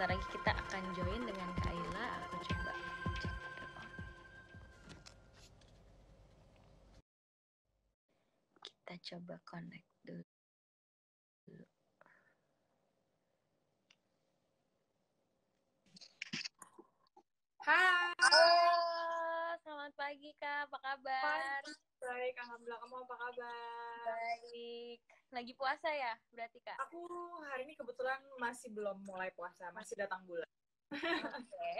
sebentar lagi kita akan join dengan Kaila. Aku coba cek dulu. Kita coba connect dulu. Hai. Halo, selamat pagi Kak, apa kabar? Baik, alhamdulillah. Kamu apa kabar? Baik. Lagi puasa ya berarti Kak? Aku hari ini kebetulan masih belum mulai puasa, masih datang bulan. Oke.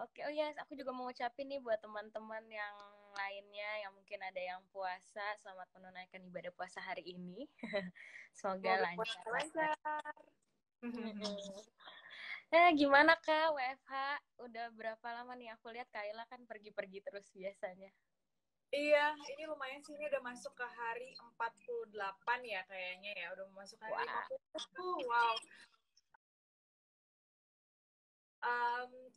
Oke, oh yes, aku juga mau ngucapin nih buat teman-teman yang lainnya yang mungkin ada yang puasa, selamat menunaikan ibadah puasa hari ini. Semoga Semoga puasa lancar. lancar. Gimana Kak, WFH? Udah berapa lama nih? Aku lihat Kaila kan pergi-pergi terus biasanya. Iya, ini lumayan sih. Ini udah masuk ke hari 48 ya kayaknya ya. Udah masuk hari Wah. 50. Wow.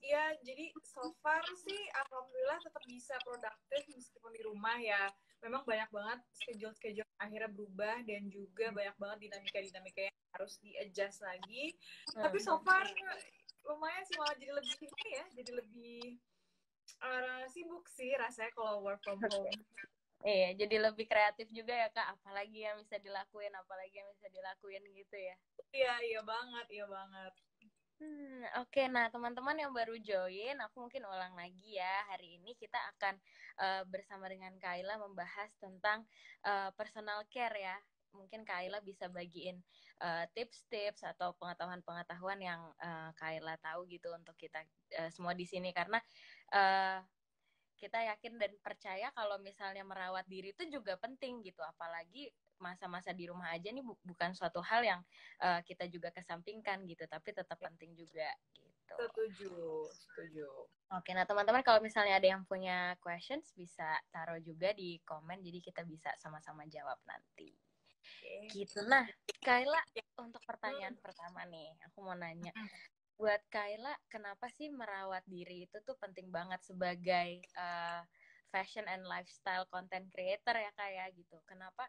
Ya, jadi so far sih alhamdulillah tetap bisa produktif meskipun di rumah ya. Memang banyak banget schedule akhirnya berubah dan juga banyak banget dinamika yang harus di-adjust lagi. Tapi so far lumayan sih, malah jadi lebih ini ya, jadi lebih sibuk sih rasanya kalau work from home. Iya, jadi lebih kreatif juga ya Kak. Apalagi yang bisa dilakuin gitu ya. Iya banget, iya banget. Oke, nah teman-teman yang baru join, aku mungkin ulang lagi ya. Hari ini kita akan bersama dengan Kaila membahas tentang personal care ya. Mungkin Kaila bisa bagiin tips-tips atau pengetahuan-pengetahuan yang Kaila tahu gitu untuk kita semua di sini. Karena uh, kita yakin dan percaya kalau misalnya merawat diri itu juga penting gitu, apalagi masa-masa di rumah aja nih bukan suatu hal yang kita juga kesampingkan gitu, tapi tetap penting juga gitu. Setuju. Oke, nah teman-teman kalau misalnya ada yang punya questions bisa taruh juga di komen, jadi kita bisa sama-sama jawab nanti. Gitu. Nah, Kayla, untuk pertanyaan pertama nih, aku mau nanya. Buat Kayla, kenapa sih merawat diri itu tuh penting banget sebagai fashion and lifestyle content creator ya kayak gitu? Kenapa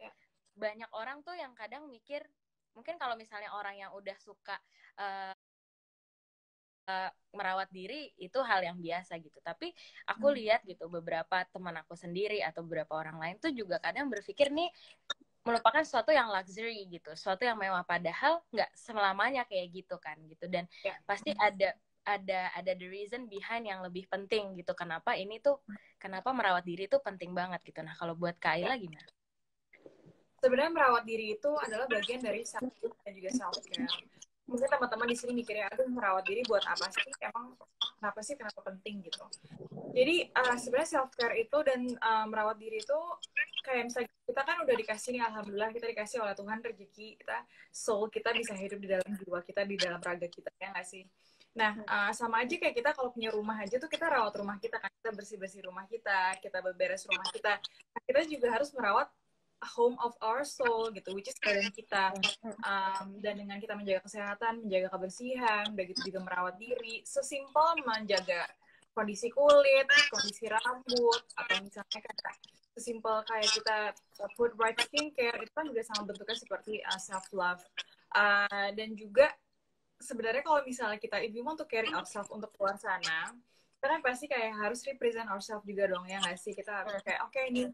banyak orang tuh yang kadang mikir, mungkin kalau misalnya orang yang udah suka merawat diri itu hal yang biasa gitu. Tapi aku lihat gitu beberapa teman aku sendiri atau beberapa orang lain tuh juga kadang berpikir nih merupakan sesuatu yang luxury gitu, sesuatu yang mewah, padahal nggak selamanya kayak gitu kan gitu. Dan pasti ada the reason behind yang lebih penting gitu, kenapa merawat diri itu penting banget gitu. Nah kalau buat Kaila gimana? Sebenarnya merawat diri itu adalah bagian dari self dan juga self care. Mungkin teman-teman di sini mikirnya, aduh merawat diri buat apa sih? Emang kenapa penting gitu? Jadi sebenarnya self care itu dan merawat diri itu kayak misalnya kita kan udah dikasih nih, alhamdulillah kita dikasih oleh Tuhan rezeki kita, soul kita bisa hidup di dalam jiwa kita, di dalam raga kita, ya nggak sih? Nah, sama aja kayak kita kalau punya rumah aja tuh kita rawat rumah kita kan, kita bersih-bersih rumah kita beberes rumah kita. Nah, kita juga harus merawat home of our soul gitu, which is badan kita. Dan dengan kita menjaga kesehatan, menjaga kebersihan, udah gitu juga merawat diri, sesimpel menjaga kondisi kulit, kondisi rambut, atau misalnya kayak sesimpel kayak kita put right skincare, itu kan juga sama bentuknya seperti self love. Dan juga sebenarnya kalau misalnya kita, if you want to carry ourselves untuk keluar sana, kita kan pasti kayak harus represent ourselves juga dong, ya nggak sih? Kita harus kayak oke, ini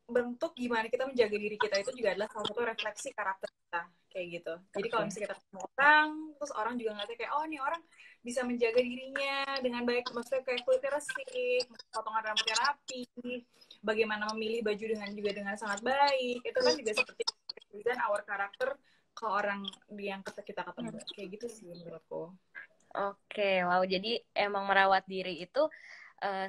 bentuk gimana kita menjaga diri kita itu juga adalah salah satu refleksi karakter kita kayak gitu. Jadi kalau misalnya kita ketemu orang, terus orang juga ngeliatnya kayak, oh nih orang bisa menjaga dirinya dengan baik, maksudnya kayak kulitnya resik, potongan rambutnya rapi, bagaimana memilih baju dengan sangat baik, itu kan juga seperti dan our karakter ke orang yang kita ketemu, kayak gitu sih menurutku. Oke, wow, jadi emang merawat diri itu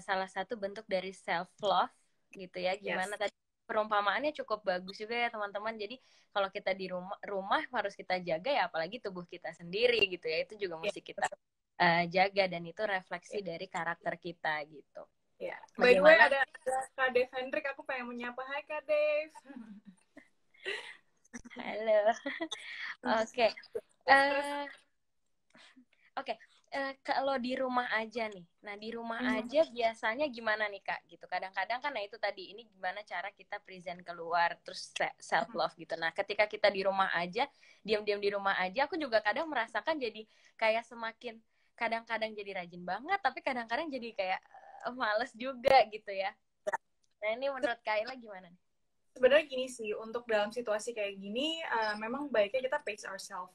salah satu bentuk dari self love gitu ya. Gimana tadi perumpamaannya cukup bagus juga ya teman-teman. Jadi kalau kita di rumah harus kita jaga ya, apalagi tubuh kita sendiri gitu ya. Itu juga mesti kita jaga, dan itu refleksi dari karakter kita gitu. Ya. By the way, ada Kak Dave Hendrik, aku pengen menyapa. Hai Kak Dave. Halo. Oke. Oke, kalau di rumah aja nih. Nah, di rumah aja biasanya gimana nih, Kak? Gitu. Kadang-kadang kan, nah itu tadi, ini gimana cara kita present keluar, terus self-love gitu. Nah, ketika kita di rumah aja, diam-diam di rumah aja, aku juga kadang merasakan jadi kayak semakin, kadang-kadang jadi rajin banget, tapi kadang-kadang jadi kayak males juga gitu ya. Nah, ini menurut Kayla gimana nih? Sebenarnya gini sih, untuk dalam situasi kayak gini, memang baiknya kita pace ourselves.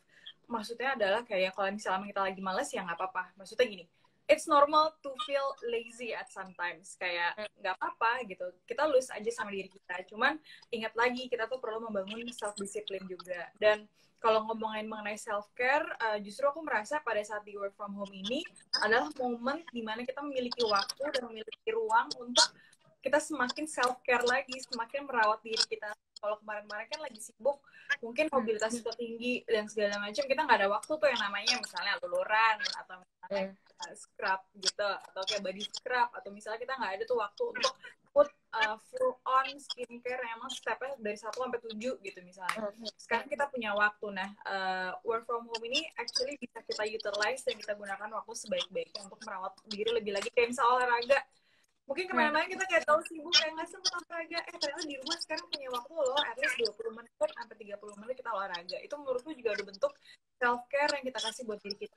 Maksudnya adalah kayak kalau misalnya kita lagi males, ya nggak apa-apa. Maksudnya gini, it's normal to feel lazy at sometimes. Kayak nggak apa-apa gitu. Kita lose aja sama diri kita. Cuman ingat lagi, kita tuh perlu membangun self-discipline juga. Dan kalau ngomongin mengenai self-care, justru aku merasa pada saat di work from home ini adalah momen dimana kita memiliki waktu dan memiliki ruang untuk kita semakin self care lagi, semakin merawat diri kita. Kalau kemarin-kemarin kan lagi sibuk, mungkin mobilitas kita tinggi dan segala macam, kita nggak ada waktu tuh yang namanya misalnya luluran atau misalnya scrub gitu, atau kayak body scrub, atau misalnya kita nggak ada tuh waktu untuk put full on skincare yang emang stepnya dari 1 sampai 7 gitu misalnya. Sekarang kita punya waktu. Nah, work from home ini actually bisa kita utilize dan kita gunakan waktu sebaik-baiknya untuk merawat diri lebih lagi, kayak misalnya olahraga. Mungkin kemana-mana kita kayak tahu sibuk, kayak nggak sempat olahraga. Ternyata di rumah sekarang punya waktu loh, at least 20 menit sampai 30 menit kita olahraga. Itu menurutku juga udah bentuk self-care yang kita kasih buat diri kita.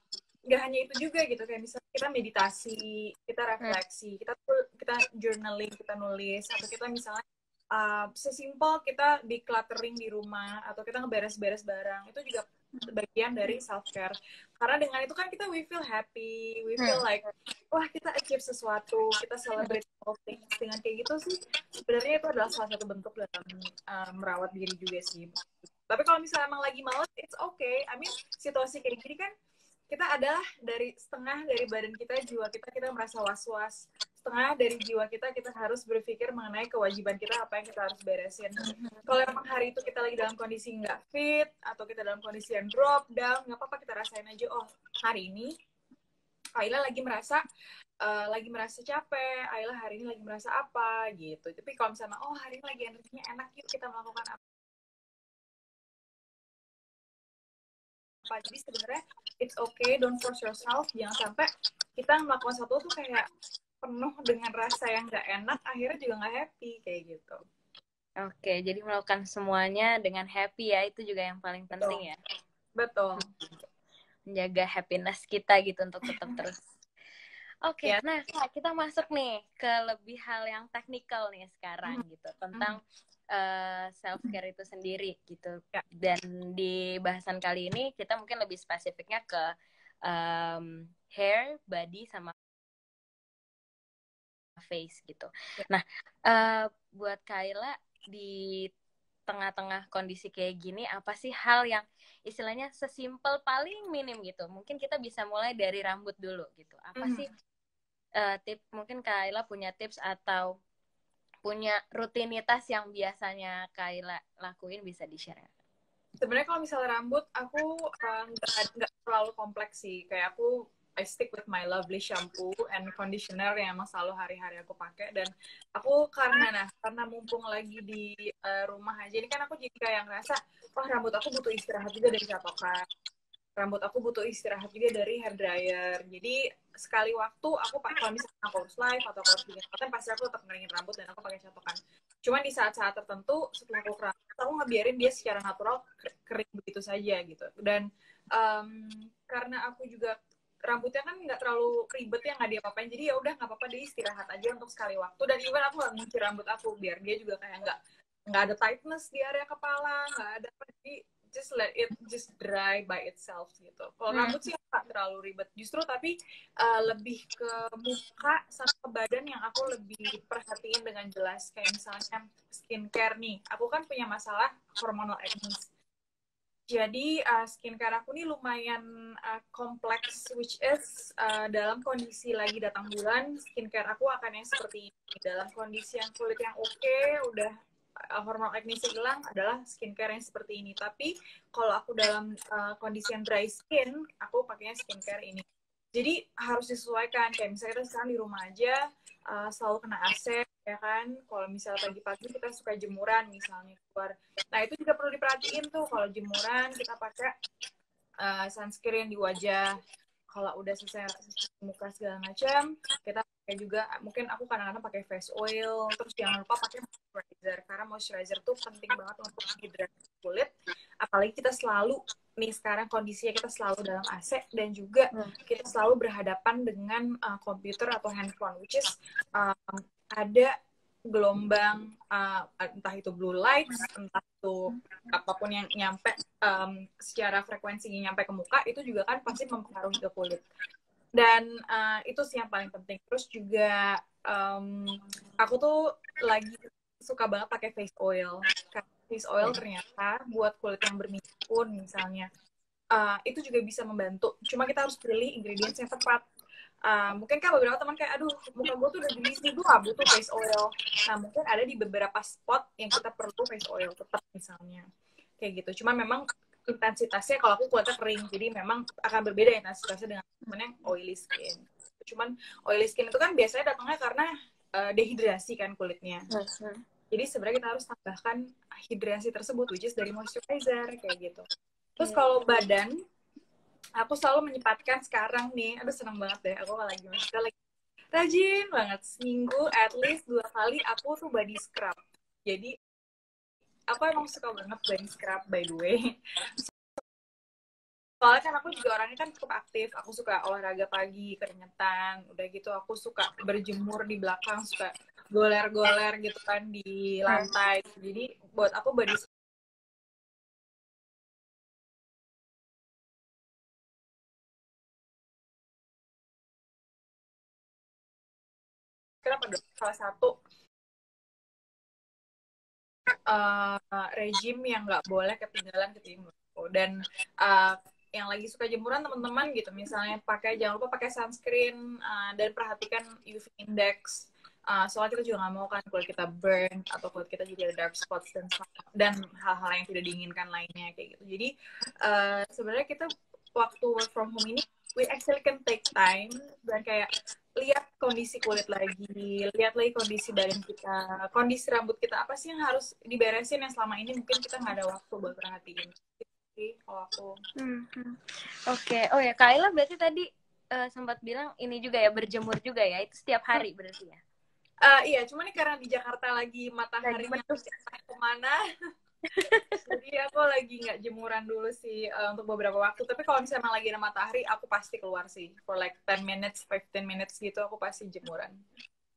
Nggak hanya itu juga gitu, kayak misalnya kita meditasi, kita refleksi, kita journaling, kita nulis, atau kita misalnya sesimpel kita decluttering di rumah, atau kita ngeberes-beres barang, itu juga bagian dari self-care. Karena dengan itu kan kita we feel happy, we feel like wah kita achieve sesuatu, kita celebrate all things. Dengan kayak gitu sih sebenarnya itu adalah salah satu bentuk dalam merawat diri juga sih. Tapi kalau misalnya emang lagi males, it's okay. I mean, situasi kayak gini kan kita adalah dari setengah dari badan kita, jiwa kita merasa was-was. Setengah dari jiwa kita harus berpikir mengenai kewajiban kita, apa yang kita harus beresin. Kalau emang hari itu kita lagi dalam kondisi nggak fit, atau kita dalam kondisi yang drop down, nggak apa-apa, kita rasain aja, oh hari ini Ayla lagi merasa capek, Ayla hari ini lagi merasa apa gitu. Tapi kalau misalnya oh hari ini lagi energinya enak, yuk kita melakukan apa. Jadi sebenarnya it's okay, don't force yourself. Jangan sampai kita melakukan sesuatu tuh kayak penuh dengan rasa yang nggak enak, akhirnya juga nggak happy kayak gitu. Oke, jadi melakukan semuanya dengan happy ya, itu juga yang paling penting ya. Betul. Menjaga happiness kita gitu untuk tetap terus. Oke, nah kita masuk nih ke lebih hal yang teknikal nih sekarang gitu, tentang self-care itu sendiri gitu. Dan di bahasan kali ini kita mungkin lebih spesifiknya ke hair, body, sama face gitu. Nah, buat Kayla di tengah-tengah kondisi kayak gini, apa sih hal yang istilahnya sesimpel paling minim gitu? Mungkin kita bisa mulai dari rambut dulu gitu. Apa sih tips, mungkin Kayla punya tips atau punya rutinitas yang biasanya Kayla lakuin, bisa di-share? Sebenarnya kalau misalnya rambut, aku nggak terlalu kompleks sih. Kayak aku I stick with my lovely shampoo and conditioner yang emang selalu hari-hari aku pakai. Dan aku karena mumpung lagi di rumah aja, ini kan aku jadi kayak ngerasa, wah rambut aku butuh istirahat juga dari catokan. Rambut aku butuh istirahat juga dari hair dryer. Jadi sekali waktu aku pakai, kalau misalnya aku harus live atau aku harus bikin konten, pasti aku tetap ngeringin rambut dan aku pakai catokan. Cuman di saat-saat tertentu setelah aku keramas, aku ngebiarin dia secara natural kering begitu saja gitu. Dan karena aku juga rambutnya kan nggak terlalu ribet ya, nggak diapa-apain, jadi ya udah nggak apa-apa, dia istirahat aja untuk sekali waktu. Dan even aku nggak ngunci rambut aku biar dia juga kayak nggak ada tightness di area kepala, nggak ada apa, jadi just let it just dry by itself gitu. Kalau rambut sih nggak terlalu ribet justru, tapi lebih ke muka sama ke badan yang aku lebih perhatiin dengan jelas. Kayak misalnya skincare nih, aku kan punya masalah hormonal acne. Jadi skincare aku nih lumayan kompleks, which is dalam kondisi lagi datang bulan, skincare aku akan yang seperti ini. Dalam kondisi yang kulit yang oke, udah hormon acne hilang, adalah skincare yang seperti ini. Tapi kalau aku dalam kondisi yang dry skin, aku pakainya skincare ini. Jadi harus disesuaikan. Kayak misalnya kita sekarang di rumah aja, selalu kena AC, ya kan? Kalau misalnya pagi-pagi kita suka jemuran misalnya keluar. Nah itu juga perlu diperhatiin tuh, kalau jemuran kita pakai sunscreen di wajah. kalau udah selesai muka segala macam, kita pakai juga, mungkin aku kadang-kadang pakai face oil, terus jangan lupa pakai moisturizer, karena moisturizer tuh penting banget untuk hidrasi kulit, apalagi kita selalu nih sekarang kondisinya kita selalu dalam AC dan juga kita selalu berhadapan dengan komputer atau handphone, which is ada gelombang entah itu blue lights, entah itu apapun yang nyampe secara frekuensinya nyampe ke muka, itu juga kan pasti mempengaruhi ke kulit. Dan itu sih yang paling penting. Terus juga aku tuh lagi suka banget pakai face oil. Karena face oil ternyata buat kulit yang berminyak pun misalnya, itu juga bisa membantu. Cuma kita harus pilih ingredients yang tepat. Mungkin kan beberapa teman kayak, aduh muka gue tuh udah greasy, gue gak butuh face oil. Nah mungkin ada di beberapa spot yang kita perlu face oil tetap misalnya. Kayak gitu. Cuma memang intensitasnya kalau aku kuatnya kering, jadi memang akan berbeda intensitasnya dengan temen yang oily skin. Cuman oily skin itu kan biasanya datangnya karena dehidrasi kan kulitnya. Jadi sebenarnya kita harus tambahkan hidrasi tersebut, which is dari moisturizer kayak gitu. Terus kalau badan, aku selalu menyempatkan sekarang nih, aduh seneng banget deh, aku lagi rajin banget, seminggu at least 2 kali aku tuh body scrub. Jadi aku emang suka banget body scrub by the way. Soalnya kan aku juga orangnya kan cukup aktif, aku suka olahraga pagi, keringetan, udah gitu aku suka berjemur di belakang, suka goler-goler gitu kan di lantai. Jadi buat aku body scrub adalah salah satu regime yang nggak boleh ketinggalan ketimbang. Dan yang lagi suka jemuran teman-teman gitu, misalnya jangan lupa pakai sunscreen dan perhatikan UV index. Soalnya kita juga nggak mau kan kulit kita burn atau kulit kita jadi ada dark spots dan hal-hal yang tidak diinginkan lainnya kayak gitu. Jadi sebenarnya kita waktu work from home ini we actually can take time dan kayak lihat kondisi kulit lagi, lihat lagi kondisi badan kita, kondisi rambut kita, apa sih yang harus diberesin yang selama ini mungkin kita nggak ada waktu buat perhatiin. Jadi kalau aku. Oke. Oh ya, Kak Ila berarti tadi sempat bilang ini juga ya, berjemur juga ya, itu setiap hari berarti ya? Iya, cuma nih karena di Jakarta lagi mataharinya kemana, jadi aku lagi nggak jemuran dulu sih untuk beberapa waktu. Tapi kalau misalnya lagi ada matahari, aku pasti keluar sih. For like 10 minutes, 15 minutes gitu, aku pasti jemuran.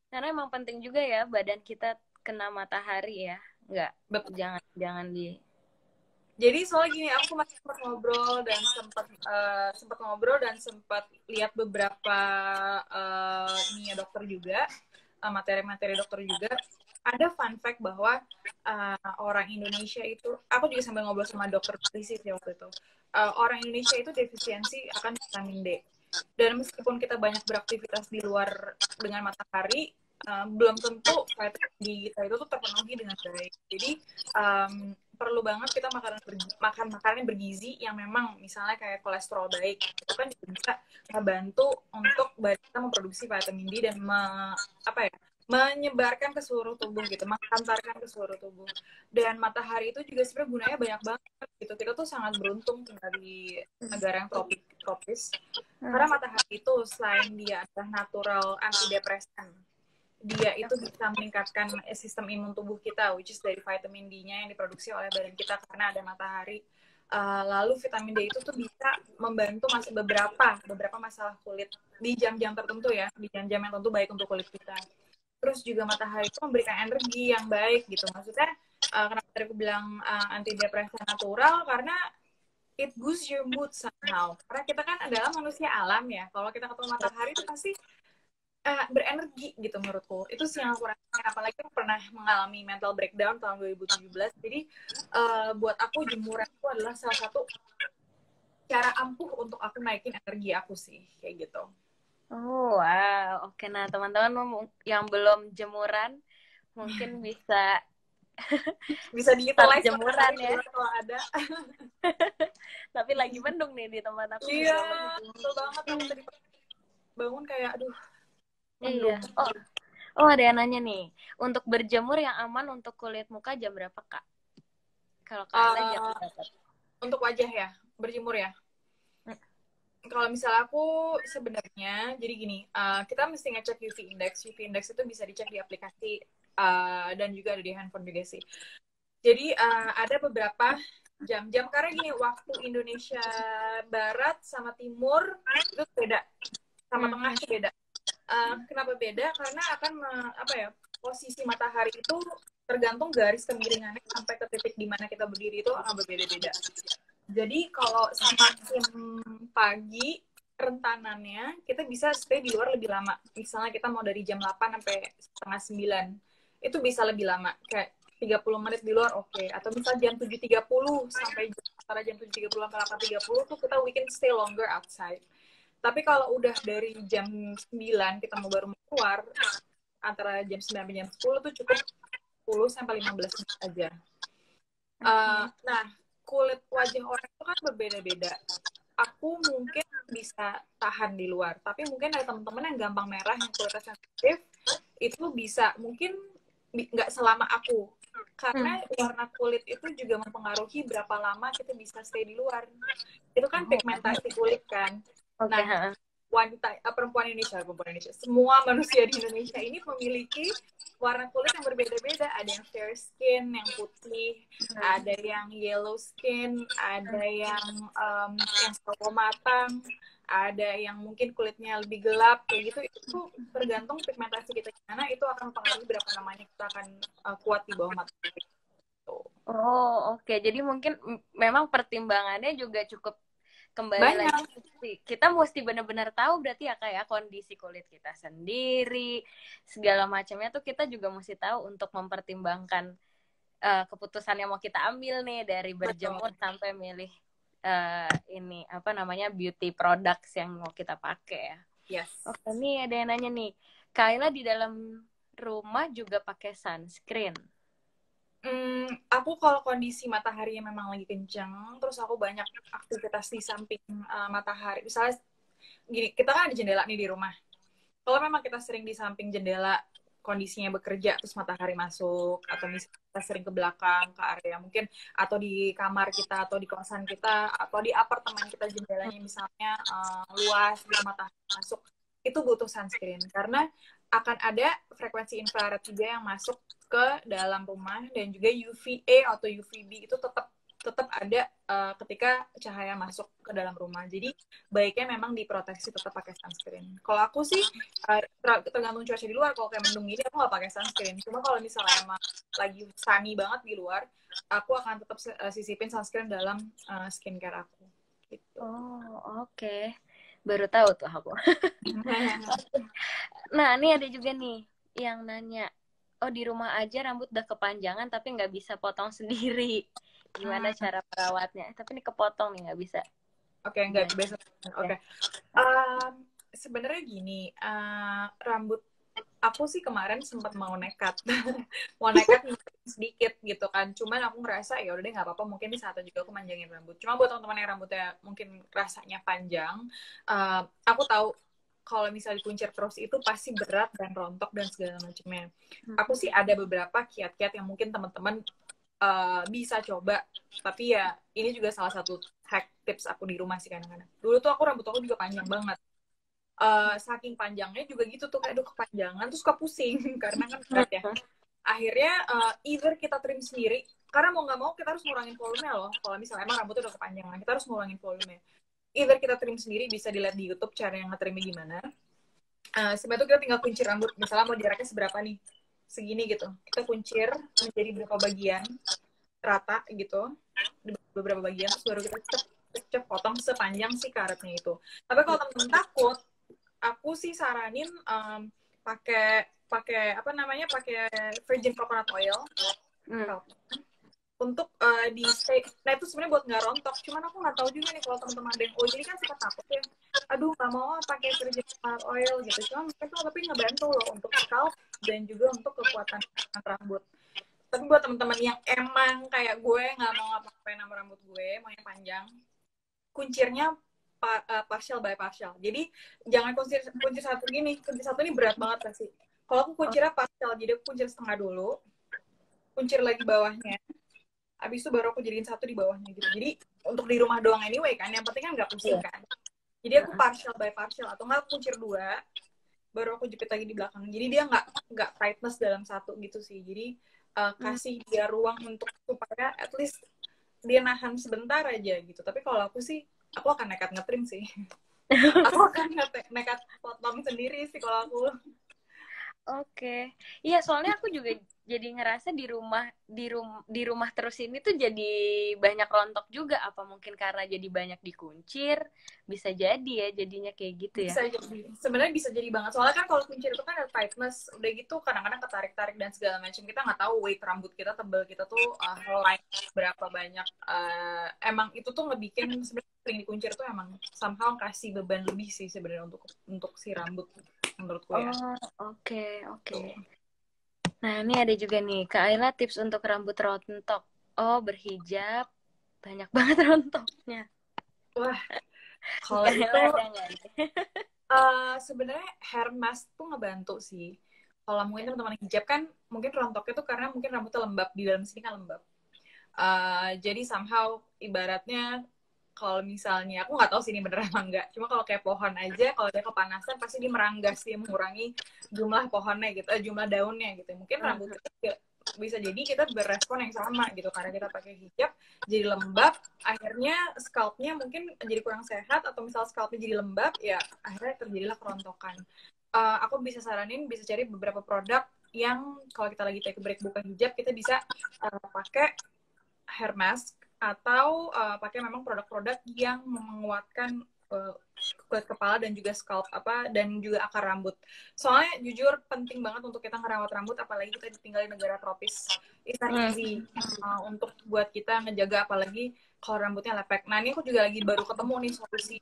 Karena emang penting juga ya badan kita kena matahari ya, nggak? Betul. Jangan di. Jadi soalnya gini, aku masih sempat ngobrol dan sempat lihat beberapa dokter juga, materi-materi dokter juga. Ada fun fact bahwa orang Indonesia itu, aku juga sambil ngobrol sama dokter fisik ya waktu itu, orang Indonesia itu defisiensi akan vitamin D. Dan meskipun kita banyak beraktivitas di luar dengan matahari, belum tentu vitamin D kita itu tuh terpenuhi dengan baik. Jadi perlu banget kita makan makanan yang bergizi yang memang misalnya kayak kolesterol baik, itu kan bisa membantu untuk badan kita memproduksi vitamin D dan menyebarkan ke seluruh tubuh gitu, menghantarkan ke seluruh tubuh. Dan matahari itu juga sebenarnya gunanya banyak banget gitu. Kita tuh sangat beruntung tinggal di negara yang tropis. Karena matahari itu selain dia adalah natural antidepresan, dia itu bisa meningkatkan sistem imun tubuh kita, which is dari vitamin D-nya yang diproduksi oleh badan kita karena ada matahari. Lalu vitamin D itu tuh bisa membantu beberapa masalah kulit di jam-jam tertentu ya, di jam-jam yang tentu baik untuk kulit kita. Terus juga matahari itu memberikan energi yang baik gitu. Maksudnya kenapa tadi aku bilang antidepresan natural, karena it boosts your mood somehow. Karena kita kan adalah manusia alam ya. Kalau kita ketemu matahari itu pasti berenergi gitu menurutku. Itu sih yang aku rasain. Apalagi aku pernah mengalami mental breakdown tahun 2017. Jadi buat aku jemuran itu adalah salah satu cara ampuh untuk aku naikin energi aku sih. Kayak gitu. Oh, wow. Oke, nah teman-teman yang belum jemuran mungkin bisa diutilize jemuran ya kalau ada. Tapi lagi mendung nih di tempat aku. Iya, betul banget. Aku tadi bangun kayak aduh mendung. Iya. Oh ada yang nanya nih, untuk berjemur yang aman untuk kulit muka jam berapa Kak? Kalau kalian jam berapa? Untuk wajah ya, berjemur ya. Kalau misalnya aku sebenarnya, jadi gini, kita mesti ngecek UV index. UV index itu bisa dicek di aplikasi dan juga ada di handphone juga sih. Jadi ada beberapa jam-jam karena gini, waktu Indonesia Barat sama Timur itu beda, sama Tengah itu beda. Kenapa beda? Karena akan apa ya, posisi matahari itu tergantung garis kemiringannya sampai ke titik di mana kita berdiri itu akan berbeda-beda. Jadi kalau semakin pagi rentanannya kita bisa stay di luar lebih lama. Misalnya kita mau dari jam 8 sampai setengah 9. Itu bisa lebih lama. Kayak 30 menit di luar oke. Atau misalnya jam 7.30 sampai antara jam 7.30 sampai 8.30 tuh kita we can stay longer outside. Tapi kalau udah dari jam 9 kita mau baru keluar antara jam 9 sampai jam 10 tuh cukup 10 sampai 15 menit aja. Nah, kulit wajah orang itu kan berbeda-beda. Aku mungkin bisa tahan di luar, tapi mungkin ada teman-teman yang gampang merah, yang kulitnya sensitif, itu bisa mungkin nggak selama aku. Karena warna kulit itu juga mempengaruhi berapa lama kita bisa stay di luar. Itu kan pigmentasi kulit kan. Nah, wanita perempuan Indonesia, semua manusia di Indonesia ini memiliki warna kulit yang berbeda-beda. Ada yang fair skin, yang putih, ada yang yellow skin, ada yang sawo matang, ada yang mungkin kulitnya lebih gelap kayak gitu. Itu tergantung pigmentasi kita gimana, itu akan mempengaruhi berapa lamanya kita akan kuat di bawah matahari. Oh, oke. Jadi mungkin memang pertimbangannya juga cukup kembali lagi. Kita mesti benar-benar tahu berarti ya kayak kondisi kulit kita sendiri, segala macamnya tuh kita juga mesti tahu untuk mempertimbangkan keputusan yang mau kita ambil nih, dari berjemur sampai milih ini apa namanya beauty products yang mau kita pakai ya. Yes. Oke, nih ada yang nanya nih, Kayla di dalam rumah juga pakai sunscreen? Aku kalau kondisi mataharinya memang lagi kencang, terus aku banyak aktivitas di samping matahari. Misalnya gini, kita kan ada jendela nih di rumah. Kalau memang kita sering di samping jendela, kondisinya bekerja, terus matahari masuk, atau misalnya kita sering ke belakang, ke area mungkin, atau di kamar kita, atau di kosan kita, atau di apartemen kita jendelanya misalnya luas, bisa matahari masuk, itu butuh sunscreen. Karena akan ada frekuensi infrared juga yang masuk ke dalam rumah, dan juga UVA atau UVB itu tetap ada ketika cahaya masuk ke dalam rumah. Jadi baiknya memang diproteksi, tetap pakai sunscreen. Kalau aku sih tergantung cuaca di luar. Kalau kayak mendung gini aku nggak pakai sunscreen. Cuma kalau misalnya emang lagi sunny banget di luar, aku akan tetap sisipin sunscreen dalam skincare aku. Gitu. Oh, oke. Baru tahu tuh aku. Nah, ini ada juga nih yang nanya, oh di rumah aja rambut udah kepanjangan tapi nggak bisa potong sendiri. Gimana cara merawatnya? Tapi ini kepotong nih, nggak bisa. Oke, nggak biasa. Oke. Sebenarnya gini, rambut aku sih kemarin sempat mau nekat sedikit gitu kan, cuman aku ngerasa ya udah deh nggak apa-apa, mungkin di saatnya juga aku manjangin rambut. Cuma buat teman-teman yang rambutnya mungkin rasanya panjang, aku tahu kalau misalnya dikuncir terus itu pasti berat dan rontok dan segala macamnya. Aku sih ada beberapa kiat-kiat yang mungkin teman-teman bisa coba, tapi ya ini juga salah satu hack tips aku di rumah sih kadang-kadang. Dulu tuh rambut aku juga panjang banget. Saking panjangnya juga gitu tuh, kayak aduh kepanjangan, terus suka pusing karena kan berat ya. Akhirnya either kita trim sendiri, karena mau nggak mau kita harus ngurangin volume loh. Kalau misalnya emang rambutnya udah kepanjangan, kita harus ngurangin volume. Either kita trim sendiri, bisa dilihat di YouTube cara yang nge-trimnya gimana. Sebenarnya tuh kita tinggal kuncir rambut, misalnya mau jaraknya seberapa nih, segini gitu. Kita kuncir menjadi beberapa bagian rata gitu, beberapa bagian, terus baru kita cep potong sepanjang si karetnya itu. Tapi kalau temen-temen takut, aku sih saranin pakai apa namanya, pakai virgin coconut oil untuk di stay. Nah itu sebenarnya buat nggak rontok. Cuman aku nggak tahu juga nih kalau teman-teman ada yang jadi kan suka takut ya. Aduh nggak mau pakai virgin coconut oil gitu. Cuman mereka tapi ngebantu loh untuk scalp dan juga untuk kekuatan rambut. Tapi buat teman-teman yang emang kayak gue nggak mau ngapa-ngapain sama rambut gue, mau yang panjang, kuncirnya partial by partial. Jadi jangan kuncir satu gini. Kuncir satu ini berat banget pasti. Kalau aku kuncirnya partial, jadi aku kuncir setengah dulu, kuncir lagi bawahnya, habis itu baru aku jadiin satu di bawahnya gitu. Jadi untuk di rumah doang anyway kan, yang penting kan nggak pusing kan. Jadi aku partial by partial, atau nggak aku kuncir 2, baru aku jepit lagi di belakang. Jadi dia nggak tightness dalam satu gitu sih. Jadi kasih dia ruang untuk supaya at least dia nahan sebentar aja gitu. Tapi kalau aku sih, aku akan nekat ngetrim sih. Aku akan nekat potong sendiri sih kalau aku. Oke. Iya, soalnya aku juga jadi ngerasa di rumah terus ini tuh jadi banyak rontok juga. Apa mungkin karena jadi banyak dikuncir? Bisa jadi ya jadinya kayak gitu ya. Bisa jadi, sebenarnya bisa jadi banget, soalnya kan kalau kuncir itu kan ada tightness, udah gitu kadang-kadang ketarik-tarik dan segala macam, kita nggak tahu weight rambut kita, tebal kita tuh helai berapa banyak. Emang itu tuh ngebikin sebenarnya sering dikuncir tuh emang somehow kasih beban lebih sih sebenarnya untuk si rambut, menurutku ya. Oh, oke. Nah, ini ada juga nih, Kak Ayla, tips untuk rambut rontok. Oh, berhijab, banyak banget rontoknya. Wah, kalau Kak itu Ayla ada nggak nih? sebenarnya hair mask tuh ngebantu sih. Kalau mungkin teman-teman hijab kan mungkin rontoknya tuh karena mungkin rambutnya lembab, di dalam sini kan lembab. Jadi somehow ibaratnya kalau misalnya aku nggak tahu sih ini bener apa enggak, cuma kalau kayak pohon aja kalau dia kepanasan pasti dia meranggas, dia mengurangi jumlah pohonnya gitu, jumlah daunnya gitu. Mungkin rambut kita juga bisa jadi kita berespon yang sama gitu, karena kita pakai hijab jadi lembab, akhirnya scalpnya mungkin jadi kurang sehat, atau misal scalpnya jadi lembab ya akhirnya terjadilah kerontokan. Aku bisa saranin, bisa cari beberapa produk yang kalau kita lagi take break buka hijab, kita bisa pakai hair mask, atau pakai memang produk-produk yang menguatkan kulit kepala dan juga scalp dan juga akar rambut. Soalnya jujur penting banget untuk kita ngerawat rambut, apalagi kita tinggal di negara tropis. It's not easy untuk buat kita ngejaga, apalagi kalau rambutnya lepek. Nah, ini aku juga lagi baru ketemu nih solusi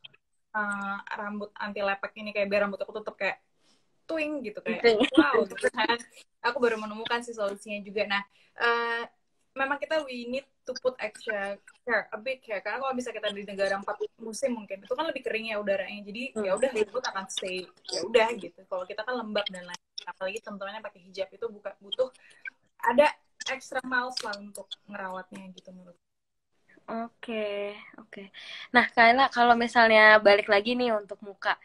rambut anti lepek ini, kayak biar rambut aku tetap kayak twing gitu, kayak wow gitu kan. Aku baru menemukan sih solusinya juga. Nah, memang kita we need to put extra care, a bit care, karena kalau bisa kita di negara 4 musim mungkin itu kan lebih kering ya udaranya, jadi ya udah rambut akan stay ya udah gitu. Kalau kita kan lembab dan lain, apalagi teman-temannya pakai hijab, itu butuh ada extra miles lah untuk ngerawatnya gitu menurut. Oke. Nah, Kayla, kalau misalnya balik lagi nih untuk muka,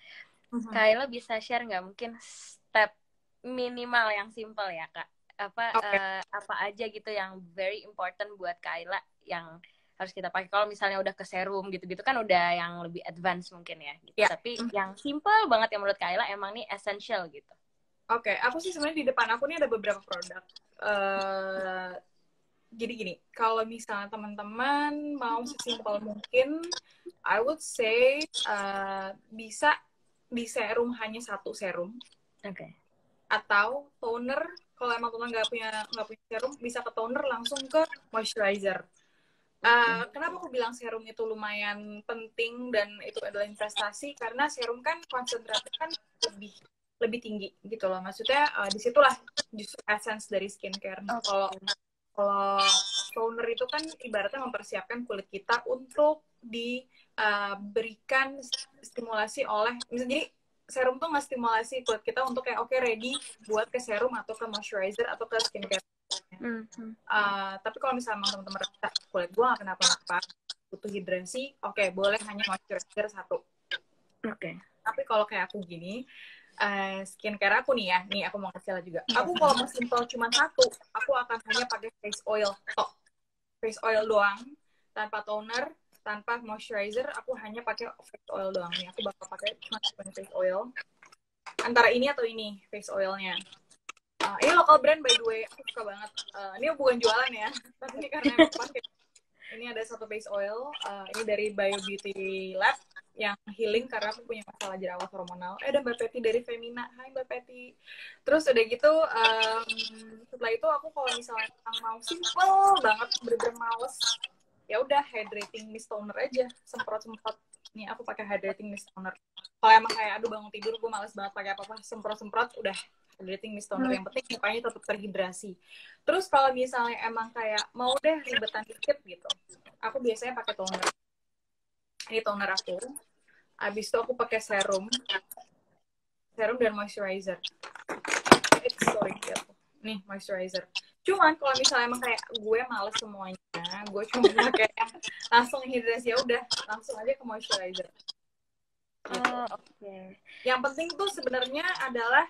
Kayla bisa share nggak mungkin step minimal yang simple ya, Kak? Apa aja gitu yang very important buat Kayla yang harus kita pakai. Kalau misalnya udah ke serum gitu-gitu kan udah yang lebih advance mungkin ya. Gitu. Yeah. Tapi yang simple banget yang menurut Kayla emang nih essential gitu. Oke, aku sih sebenarnya di depan aku nih ada beberapa produk. Jadi gini, kalau misalnya teman-teman mau sesimpel mungkin, I would say bisa di serum hanya satu serum. Oke. Atau toner, kalau emang teman nggak punya serum, bisa ke toner langsung ke moisturizer. Kenapa aku bilang serum itu lumayan penting dan itu adalah investasi, karena serum kan konsentratnya kan lebih tinggi gitu loh. Maksudnya disitulah justru essence dari skincare. Kalau toner itu kan ibaratnya mempersiapkan kulit kita untuk diberikan stimulasi oleh, misalnya jadi serum tuh nggak stimulasi kulit kita untuk kayak oke, ready buat ke serum atau ke moisturizer atau ke skincare. Tapi kalau misalnya teman-teman rasa kulit gue nggak kenapa-napa, butuh hidrasi, oke, boleh hanya moisturizer satu. Tapi kalau kayak aku gini, skincare aku nih ya, nih aku mau kasih juga. Aku kalau mau simple cuma satu, aku akan hanya pakai face oil. Face oil doang, tanpa toner, tanpa moisturizer, aku hanya pakai face oil doang. Nih aku bakal pakai cuma face oil. Antara ini atau ini face oilnya. Ini local brand by the way, aku suka banget. Ini bukan jualan ya, tapi ini karena emang pakai. Ini ada satu face oil, ini dari Bio Beauty Lab yang healing karena aku punya masalah jerawat hormonal. Ada Mbak Peti dari Femina. Hai Mbak Peti. Terus udah gitu, setelah itu aku kalau misalnya mau simple banget, bener-bener males, ya udah hydrating mist toner aja, semprot-semprot. Nih aku pakai hydrating mist toner. Kalau emang kayak aduh bangun tidur gue males banget pakai apa-apa, semprot-semprot udah hydrating mist toner. Yang penting mukanya tetap terhidrasi. Terus kalau misalnya emang kayak mau deh ribetan dikit gitu, aku biasanya pakai toner. Ini toner aku. Abis itu aku pakai serum dan moisturizer. Sorry, nih moisturizer. Cuman kalau misalnya emang kayak gue males semuanya, gue cuma pakai yang langsung hidrasi, ya udah langsung aja ke moisturizer. Oh, oke. Yang penting tuh sebenarnya adalah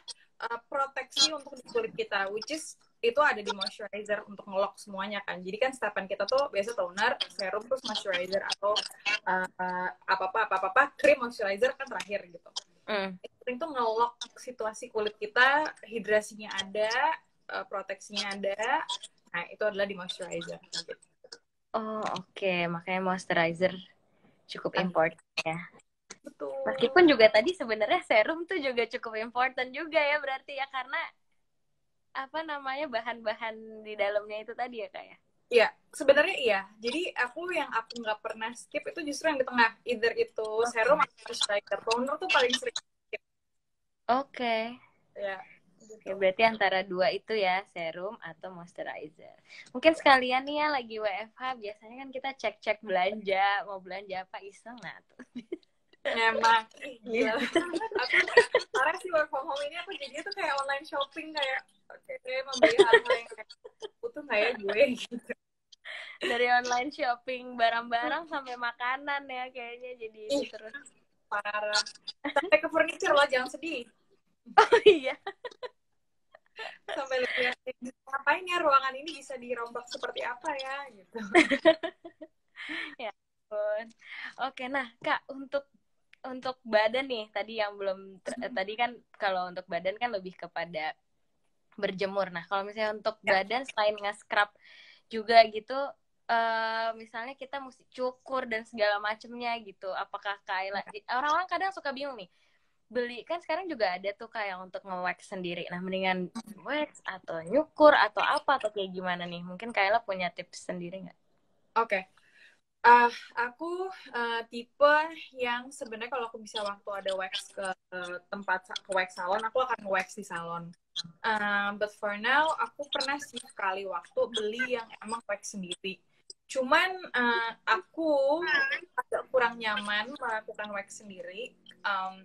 proteksi untuk di kulit kita, which is itu ada di moisturizer untuk ngelok semuanya kan. Jadi kan stepan kita tuh biasa toner, serum, terus moisturizer atau apa-apa krim moisturizer kan terakhir gitu. Yang penting tuh ngelok situasi kulit kita, hidrasinya ada, proteksinya ada. Nah, itu adalah di moisturizer. Oh, oke. Makanya moisturizer cukup important ya. Betul. Meskipun juga tadi sebenarnya serum tuh juga cukup important juga ya berarti ya, karena apa namanya bahan-bahan di dalamnya itu tadi ya Kak ya? Iya, sebenarnya iya. Jadi aku nggak pernah skip itu justru yang di tengah. Either itu serum atau moisturizer. Toner tuh paling sering skip. Oke. Ya, Oke, berarti antara dua itu ya, serum atau moisturizer. Mungkin sekalian nih ya lagi WFH, biasanya kan kita cek-cek belanja, mau belanja apa iseng, nah tuh. Emang, gila. Aku sekarang sih work from home ini aku jadinya tuh kayak online shopping, kayak oke, membeli hal-hal yang kayak butuh nggak ya gue gitu. Dari online shopping barang-barang sampai makanan ya kayaknya jadi itu terus. Parah. Sampai ke furniture loh, jangan sedih. Oh iya. Sampai lihat ngapain ya ruangan ini bisa dirombak seperti apa ya gitu. Ya ampun. Oke, nah Kak, untuk badan nih tadi yang belum tadi kan kalau untuk badan kan lebih kepada berjemur. Nah, kalau misalnya untuk badan selain nge-scrub juga gitu, misalnya kita mesti cukur dan segala macemnya gitu. Apakah Kayla, orang-orang kadang suka bingung nih, beli kan sekarang juga ada tuh kayak untuk nge-wax sendiri. Nah, mendingan wax atau nyukur atau apa atau kayak gimana nih? Mungkin Kayla punya tips sendiri nggak? Oke. Aku tipe yang sebenarnya kalau aku bisa waktu ada wax ke tempat ke wax salon, aku akan wax di salon. But for now, aku pernah sih sekali waktu beli yang emang wax sendiri. Cuman aku agak kurang nyaman melakukan wax sendiri.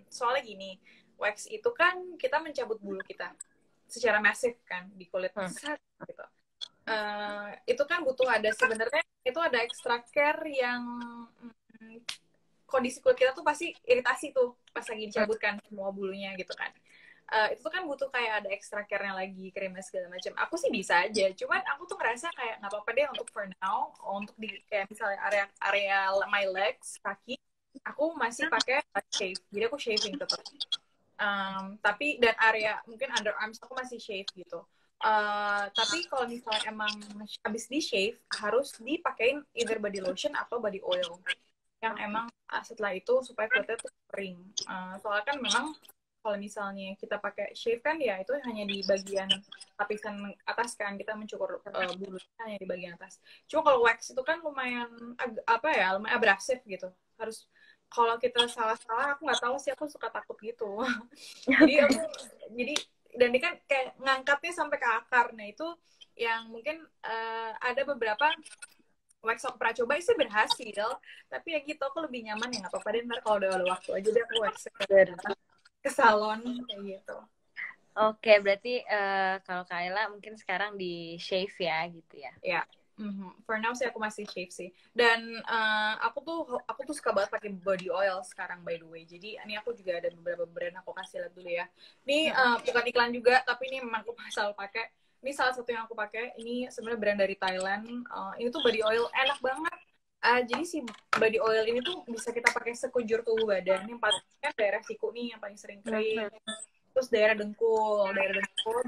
Soalnya gini, wax itu kan kita mencabut bulu kita secara masif kan di kulit gitu. Itu kan butuh ada sebenarnya itu ada extra care yang kondisi kulit kita tuh pasti iritasi tuh pas lagi dicabutkan semua bulunya gitu kan. Itu kan butuh kayak ada extra care-nya lagi, krimnya segala macam. Aku sih bisa aja, cuman aku tuh ngerasa kayak nggak apa-apa deh untuk for now, untuk di kayak misalnya area my legs, kaki, aku masih pakai shave, jadi aku shaving tetap. Tapi dan area mungkin underarms aku masih shave gitu. Tapi kalau misalnya emang habis di shave harus dipakein either body lotion atau body oil yang emang setelah itu supaya kulitnya tuh kering. Soalnya kan memang kalau misalnya kita pakai shave kan ya itu hanya di bagian lapisan atas kan, kita mencukur bulunya hanya di bagian atas. Cuma kalau wax itu kan lumayan lumayan abrasif gitu. Harus kalau kita salah-salah aku nggak tahu sih, aku suka takut gitu. jadi dan ini kan kayak ngangkatnya sampai ke akar. Nah itu yang mungkin ada beberapa wax aku pernah coba itu berhasil, tapi ya gitu aku lebih nyaman ya nggak apa-apa deh, ntar kalau udah ada waktu aja deh aku wax ke salon kayak gitu. Oke, berarti kalau Kayla mungkin sekarang di shave ya gitu ya. Ya. For now sih aku masih shave sih. Dan aku tuh suka banget pakai body oil sekarang by the way. Jadi ini aku juga ada beberapa brand, aku kasih lihat dulu ya. Ini bukan iklan juga, tapi ini memang aku selalu pakai. Ini salah satu yang aku pakai. Ini sebenarnya brand dari Thailand. Ini tuh body oil enak banget. Jadi si body oil ini tuh bisa kita pakai sekujur tubuh badan. Yang paling kan daerah siku nih yang paling sering kering. Terus daerah dengkul,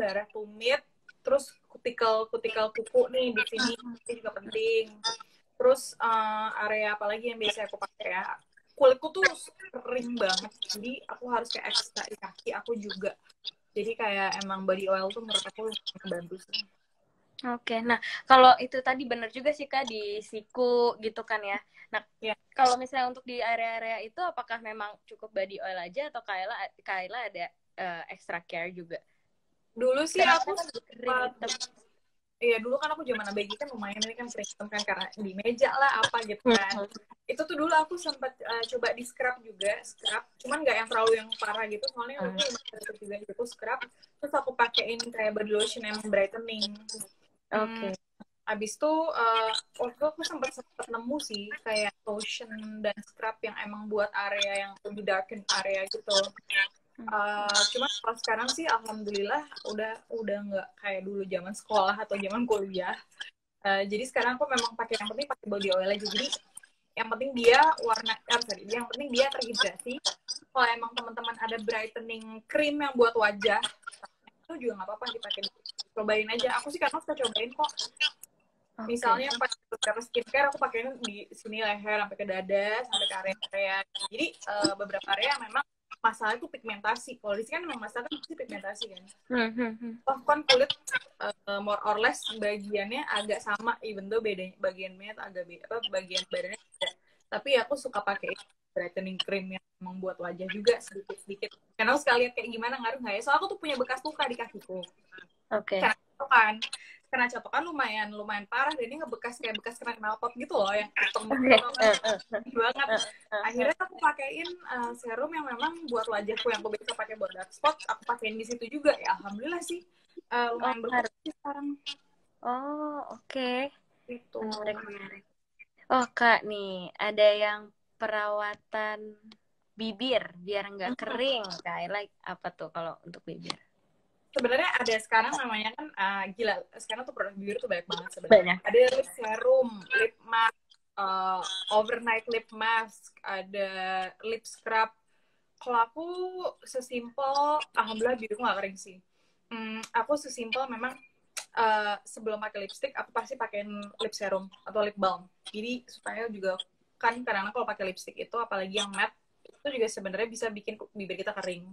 daerah tumit, terus kutikel kuku nih di sini ini juga penting. Terus area apalagi yang biasa aku pakai ya, kulitku tuh kering banget, jadi aku harus kayak ekstra di kaki aku juga. Jadi kayak emang body oil tuh menurut aku membantu sih. Oke, nah kalau itu tadi benar juga sih Kak di siku gitu kan ya. Nah, kalau misalnya untuk di area-area itu apakah memang cukup body oil aja atau Kayla ada extra care juga? Dulu sih aku dulu kan aku zaman ABG kan lumayan, ini kan sering kan karena di meja lah apa gitu kan. Itu tuh dulu aku sempat coba di scrub juga, cuman nggak yang terlalu yang parah gitu, soalnya aku juga itu scrub, terus aku pakein kayak body lotion yang brightening. Oke. Abis itu waktu itu aku sempat nemu sih kayak lotion dan scrub yang emang buat area yang lebih darken area gitu. Cuma kalau sekarang sih alhamdulillah udah nggak kayak dulu zaman sekolah atau zaman kuliah. Jadi sekarang aku memang pakai yang penting pakai body oil aja. Jadi yang penting dia yang penting dia terhidrasi. Kalau emang teman-teman ada brightening cream yang buat wajah, itu juga nggak apa-apa dipakai. Cobain aja. Aku sih kadang suka cobain kok. Misalnya pas beberapa skincare aku pakainya di sini leher sampai ke dada sampai ke area-area. Jadi beberapa area memang masalah itu pigmentasi. Kalau di sini kan memang masalah itu pigmentasi kan. Oh kan kulit more or less bagiannya agak sama, even though bedanya bagiannya agak bagian badannya beda. Tapi aku suka pakai brightening cream yang membuat wajah juga sedikit-sedikit. Karena aku sekali lihat kayak gimana ngaruh nggak ya? Soalnya aku tuh punya bekas luka di kakiku. Oke. Karena catokan lumayan parah dan ini ngebekas kayak bekas kena knalpot gitu loh yang hitam banget. Akhirnya aku pakein serum yang memang buat wajahku yang aku biasa pakai buat dark spot, aku pakein di situ juga. Ya alhamdulillah sih lumayan berkurang sekarang. Oh, oke. Gitu. Menarik. Oh, Kak, nih ada yang perawatan bibir biar nggak kering. Kayak apa tuh kalau untuk bibir? Sebenarnya ada sekarang namanya kan gila, sekarang tuh produk bibir tuh banyak banget sebenarnya. Ada lip serum, lip mask, overnight lip mask, ada lip scrub. Kalau aku sesimpel, alhamdulillah bibirku nggak kering sih. Aku sesimpel memang sebelum pakai lipstick aku pasti pakein lip serum atau lip balm. Jadi supaya juga kan karena kalau pakai lipstick itu apalagi yang matte itu juga sebenarnya bisa bikin bibir kita kering.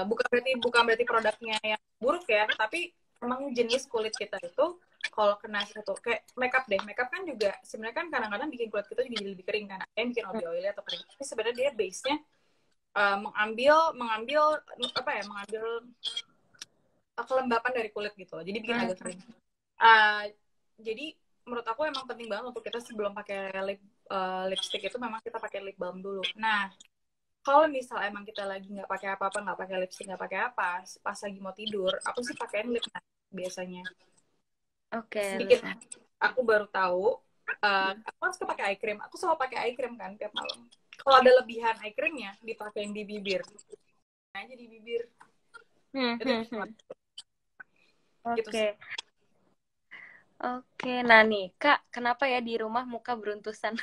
Bukan berarti produknya yang buruk ya, tapi emang jenis kulit kita itu kalau kena satu kayak makeup kan juga sebenarnya kan kadang-kadang bikin kulit kita juga jadi lebih kering kan, ada yang bikin lebih oily atau kering. Tapi sebenarnya dia base-nya mengambil kelembapan dari kulit gitu, jadi bikin agak kering. Jadi menurut aku emang penting banget untuk kita sebelum pakai lipstick itu memang kita pakai lip balm dulu. Nah, kalau misal emang kita lagi nggak pakai apa-apa, nggak pakai lipstick, nggak pakai apa, pas lagi mau tidur, aku sih pakein lip mask biasanya. Sedikit, aku baru tahu. Aku kan suka pakai eye cream. Aku selalu pakai eye cream kan tiap malam. Kalau ada lebihan eye creamnya, dipakein di bibir. Aja di bibir. Oke. Oke, nah nih Kak, kenapa ya di rumah muka beruntusan?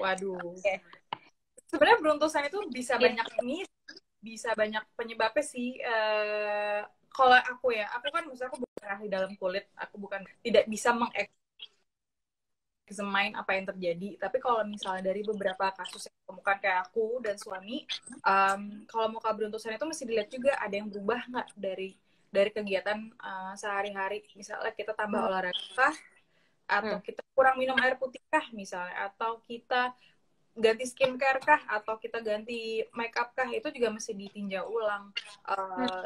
Waduh. Sebenarnya beruntusan itu bisa banyak penyebabnya sih. Kalau aku kan maksudnya aku bukan ahli dalam kulit, aku bukan tidak bisa mengexamine apa yang terjadi. Tapi kalau misalnya dari beberapa kasus yang ditemukan kayak aku dan suami, kalau muka beruntusan itu mesti dilihat juga ada yang berubah nggak dari kegiatan sehari-hari. Misalnya kita tambah olahraga atau kita kurang minum air putih kah misalnya, atau kita ganti skincare kah, atau kita ganti makeup kah, itu juga mesti ditinjau ulang.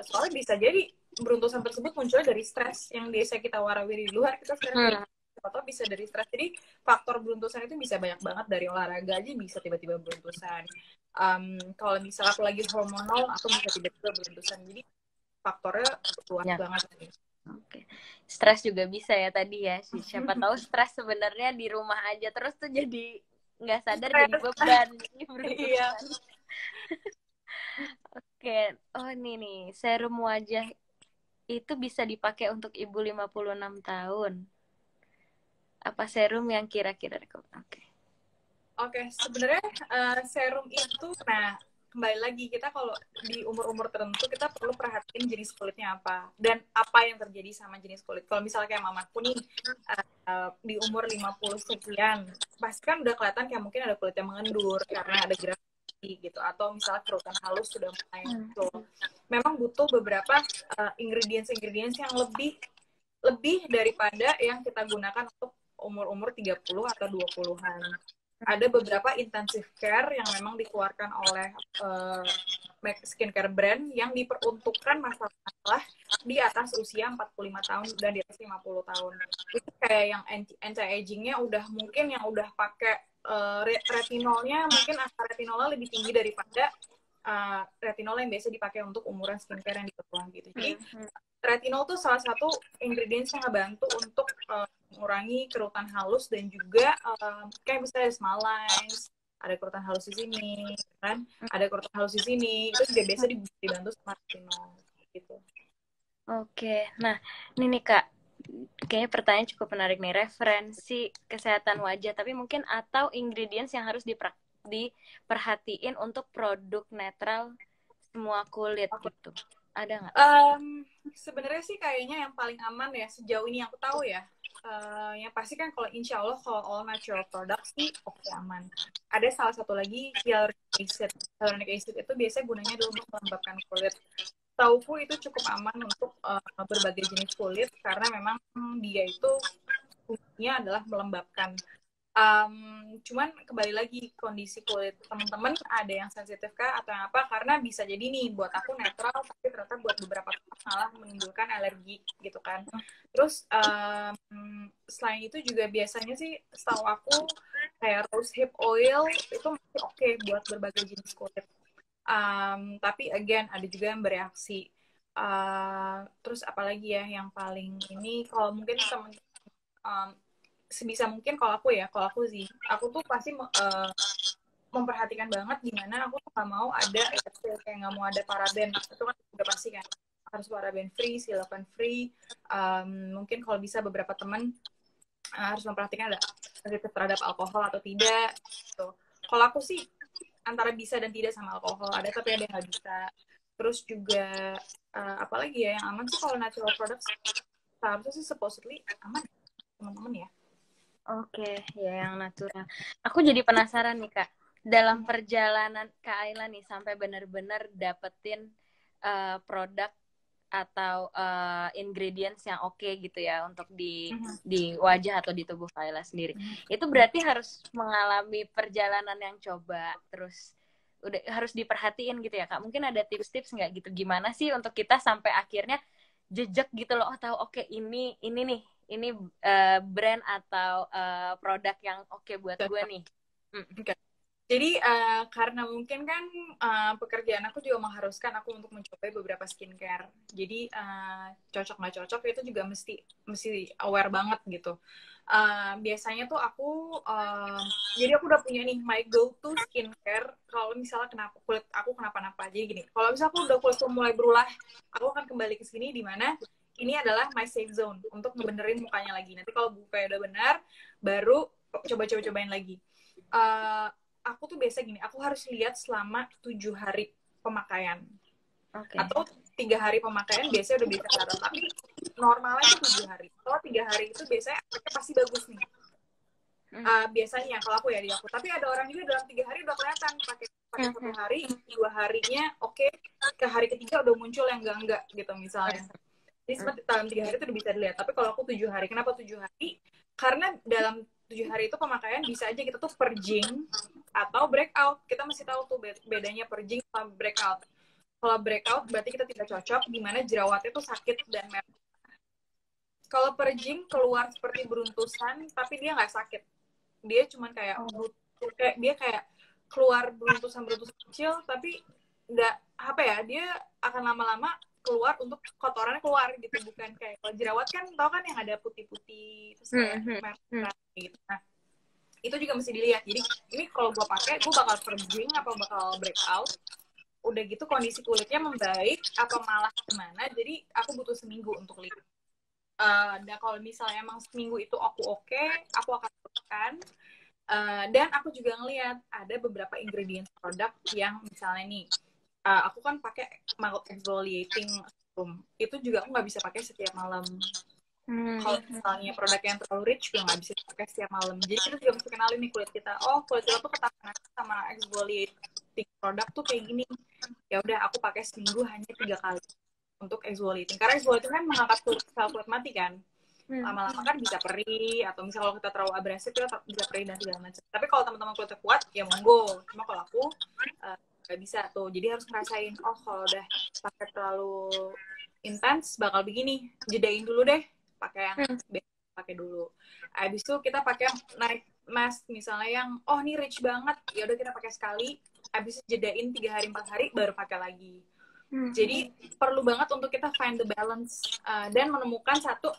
Soalnya bisa jadi beruntusan tersebut munculnya dari stres yang biasa kita warawiri di luar, kita sekarang atau bisa dari stres. Jadi faktor beruntusan itu bisa banyak banget, dari olahraga aja bisa tiba-tiba beruntusan. Kalau misalnya aku lagi hormonal, aku bisa tiba-tiba beruntusan. Jadi faktornya luas banget. Oke. Stres juga bisa ya tadi ya. Siapa tahu stres sebenarnya di rumah aja terus tuh jadi nggak sadar jadi beban. Iya. Oke. Oh nih serum wajah itu bisa dipakai untuk ibu 56 tahun. Apa serum yang kira-kira Oke, sebenarnya serum itu, nah kembali lagi kita kalau di umur-umur tertentu kita perlu perhatiin jenis kulitnya apa dan apa yang terjadi sama jenis kulit. Kalau misalnya kayak mamaku nih di umur 50 sekian, pasti kan udah kelihatan kayak mungkin ada kulit yang mengendur karena ada gravitasi gitu, atau misalnya kerutan halus sudah mulai muncul. Memang butuh beberapa ingredients yang lebih daripada yang kita gunakan untuk umur-umur 30 atau 20-an. Ada beberapa intensive care yang memang dikeluarkan oleh skincare brand yang diperuntukkan masalah di atas usia 45 tahun dan di atas 50 tahun. Itu kayak yang anti-agingnya udah mungkin yang udah pakai retinolnya, mungkin angka retinolnya lebih tinggi daripada retinol yang biasa dipakai untuk umuran skincare yang di bawah gitu. Jadi retinol tuh salah satu ingredients yang ngebantu untuk mengurangi kerutan halus dan juga kayak misalnya ada small lines, ada kerutan halus di sini, kan? Ada kerutan halus di sini, itu juga biasa dibantu sama retinol gitu. Oke, nah ini nih Kak, kayaknya pertanyaan cukup menarik nih, referensi kesehatan wajah, tapi mungkin atau ingredients yang harus diperhatiin untuk produk netral semua kulit gitu. Ada nggak? Sebenarnya sih kayaknya yang paling aman ya sejauh ini yang aku tahu ya. Yang pasti kan kalau insya Allah kalau all natural products sih oke aman. Ada salah satu lagi hyaluronic acid. Hyaluronic acid itu biasanya gunanya adalah untuk melembabkan kulit. Tauku itu cukup aman untuk berbagai jenis kulit karena memang dia itu fungsinya adalah melembabkan. Cuman kembali lagi kondisi kulit teman-teman ada yang sensitif kah atau yang apa, karena bisa jadi nih buat aku netral tapi ternyata buat beberapa orang malah menimbulkan alergi gitu kan. Terus selain itu juga biasanya sih setahu aku kayak rose hip oil itu masih oke buat berbagai jenis kulit. Tapi again ada juga yang bereaksi. Terus apalagi ya yang paling ini, kalau mungkin teman sebisa mungkin kalau aku sih aku tuh pasti memperhatikan banget gimana aku tuh nggak mau ada kayak nggak mau ada paraben, itu kan udah pasti kan harus paraben free, silakan free. Mungkin kalau bisa beberapa teman harus memperhatikan ada sensitif terhadap alkohol atau tidak gitu. Kalau aku sih antara bisa dan tidak sama alkohol, ada tapi ada yang nggak bisa. Terus juga apalagi ya yang aman sih kalau natural products seharusnya sih supposedly aman teman-teman ya. Oke, ya yang natural. Aku jadi penasaran nih Kak, dalam perjalanan Kak Ayla nih sampai benar-benar dapetin produk atau ingredients yang oke gitu ya untuk di wajah atau di tubuh Kak Ayla sendiri. Itu berarti harus mengalami perjalanan yang coba, terus udah harus diperhatiin gitu ya Kak. Mungkin ada tips-tips nggak gitu gimana sih untuk kita sampai akhirnya jejak gitu loh, oh tahu oke ini nih ini brand atau produk yang oke buat gue nih. Okay. Jadi karena mungkin kan pekerjaan aku juga mengharuskan aku untuk mencoba beberapa skincare. Jadi cocok nggak cocok itu juga mesti aware banget gitu. Biasanya tuh aku jadi aku udah punya nih my go to skincare kalau misalnya kulit aku kenapa-napa. Jadi gini, kalau misalnya aku udah kulitku mulai berulah, aku akan kembali ke sini di mana ini adalah my safe zone untuk ngebenerin mukanya lagi. Nanti kalau bukanya udah benar, baru cobain lagi. Aku tuh biasa gini, aku harus lihat selama 7 hari pemakaian. Okay. Atau 3 hari pemakaian biasanya udah bisa kelihatan, tapi normalnya itu 7 hari. Kalau 3 hari itu biasanya efeknya pasti bagus nih. Biasanya kalau aku ya di aku. Tapi ada orang juga dalam 3 hari udah kelihatan pakai 1 hari, 2 harinya oke, ke hari ketiga udah muncul yang enggak gitu misalnya. Jadi sebenarnya dalam 3 hari itu udah bisa dilihat. Tapi kalau aku 7 hari, kenapa 7 hari? Karena dalam 7 hari itu pemakaian bisa aja kita tuh purging atau breakout. Kita mesti tahu tuh bedanya purging sama breakout. Kalau breakout berarti kita tidak cocok, dimana jerawatnya tuh sakit dan merah. Kalau purging keluar seperti beruntusan, tapi dia nggak sakit. Dia cuman kayak dia kayak keluar beruntusan kecil, tapi nggak apa ya, dia akan lama-lama keluar untuk kotorannya keluar gitu, bukan kayak kalau jerawat kan tau kan yang ada putih-putih terus kayak merah gitu. Nah itu juga mesti dilihat. Jadi ini kalau gue pakai, gue bakal purging apa bakal breakout, udah gitu kondisi kulitnya membaik apa malah gimana. Jadi aku butuh seminggu untuk lihat. Dan kalau misalnya emang seminggu itu aku aku akan teruskan. Dan aku juga ngelihat ada beberapa ingredient produk yang misalnya nih, aku kan pakai mild exfoliating serum. Itu juga aku nggak bisa pakai setiap malam. Kalau misalnya produk yang terlalu rich juga nggak bisa pakai setiap malam. Jadi kita juga mesti kenalin nih kulit kita. Oh, kulit kita tuh ketahanan sama exfoliating produk tuh kayak gini. Ya udah, aku pakai seminggu hanya 3 kali untuk exfoliating. Karena exfoliating kan mengangkat sel kulit mati kan. Lama-lama kan bisa perih, atau misalnya kalau kita terlalu abrasif kita bisa perih dan segala macam. Tapi kalau teman-teman kulitnya kuat, ya monggo. Cuma kalau aku nggak bisa tuh. Jadi harus ngerasain, oh kalau udah pakai terlalu intens bakal begini. Jedain dulu deh, pakai yang pakai dulu. Abis itu kita pakai night mask misalnya yang ini rich banget, ya udah kita pakai sekali. Abis itu jedain 3 hari 4 hari baru pakai lagi. Jadi perlu banget untuk kita find the balance dan menemukan satu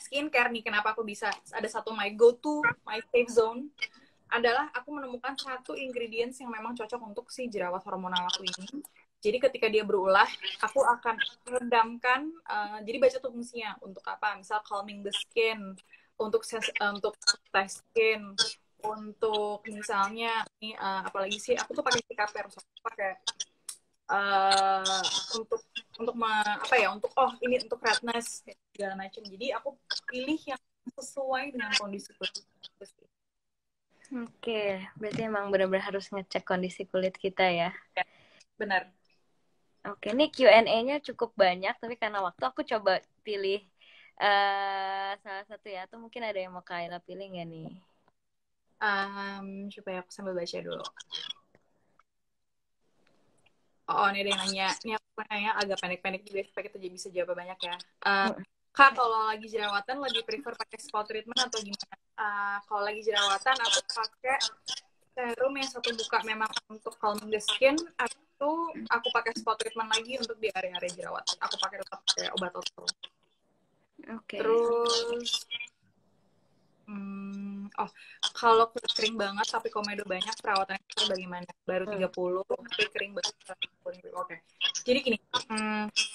skincare nih, kenapa aku bisa ada satu my go to, my safe zone adalah aku menemukan satu ingredients yang memang cocok untuk si jerawat hormonal aku ini. Jadi ketika dia berulah, aku akan rendamkan. Jadi baca tuh fungsinya untuk apa? Misal calming the skin, untuk test skin, untuk misalnya ini apalagi sih? Aku tuh pakai cicaper, pakai uh, untuk apa ya? Ini untuk redness segala macam. Jadi aku pilih yang sesuai dengan kondisi kulit. Oke, berarti emang benar-benar harus ngecek kondisi kulit kita ya. Benar. Oke, ini Q&A-nya cukup banyak, tapi karena waktu aku coba pilih salah satu ya, atau mungkin ada yang mau Kayla pilih nggak nih? Supaya aku sambil baca dulu. Oh, ini ada yang nanya. Ini aku nanya agak pendek-pendek juga supaya kita bisa jawab banyak ya. Kak, kalau lagi jerawatan lebih prefer pakai spot treatment atau gimana? Kalau lagi jerawatan, aku pakai serum yang satu buka memang untuk calming the skin, atau aku pakai spot treatment lagi untuk di area-area jerawat. Aku pakai tetap kayak obat total. Oke. Terus, kalau kulit kering banget tapi komedo banyak, perawatan itu bagaimana? Baru 30, tapi kering banget. Oke. Jadi gini,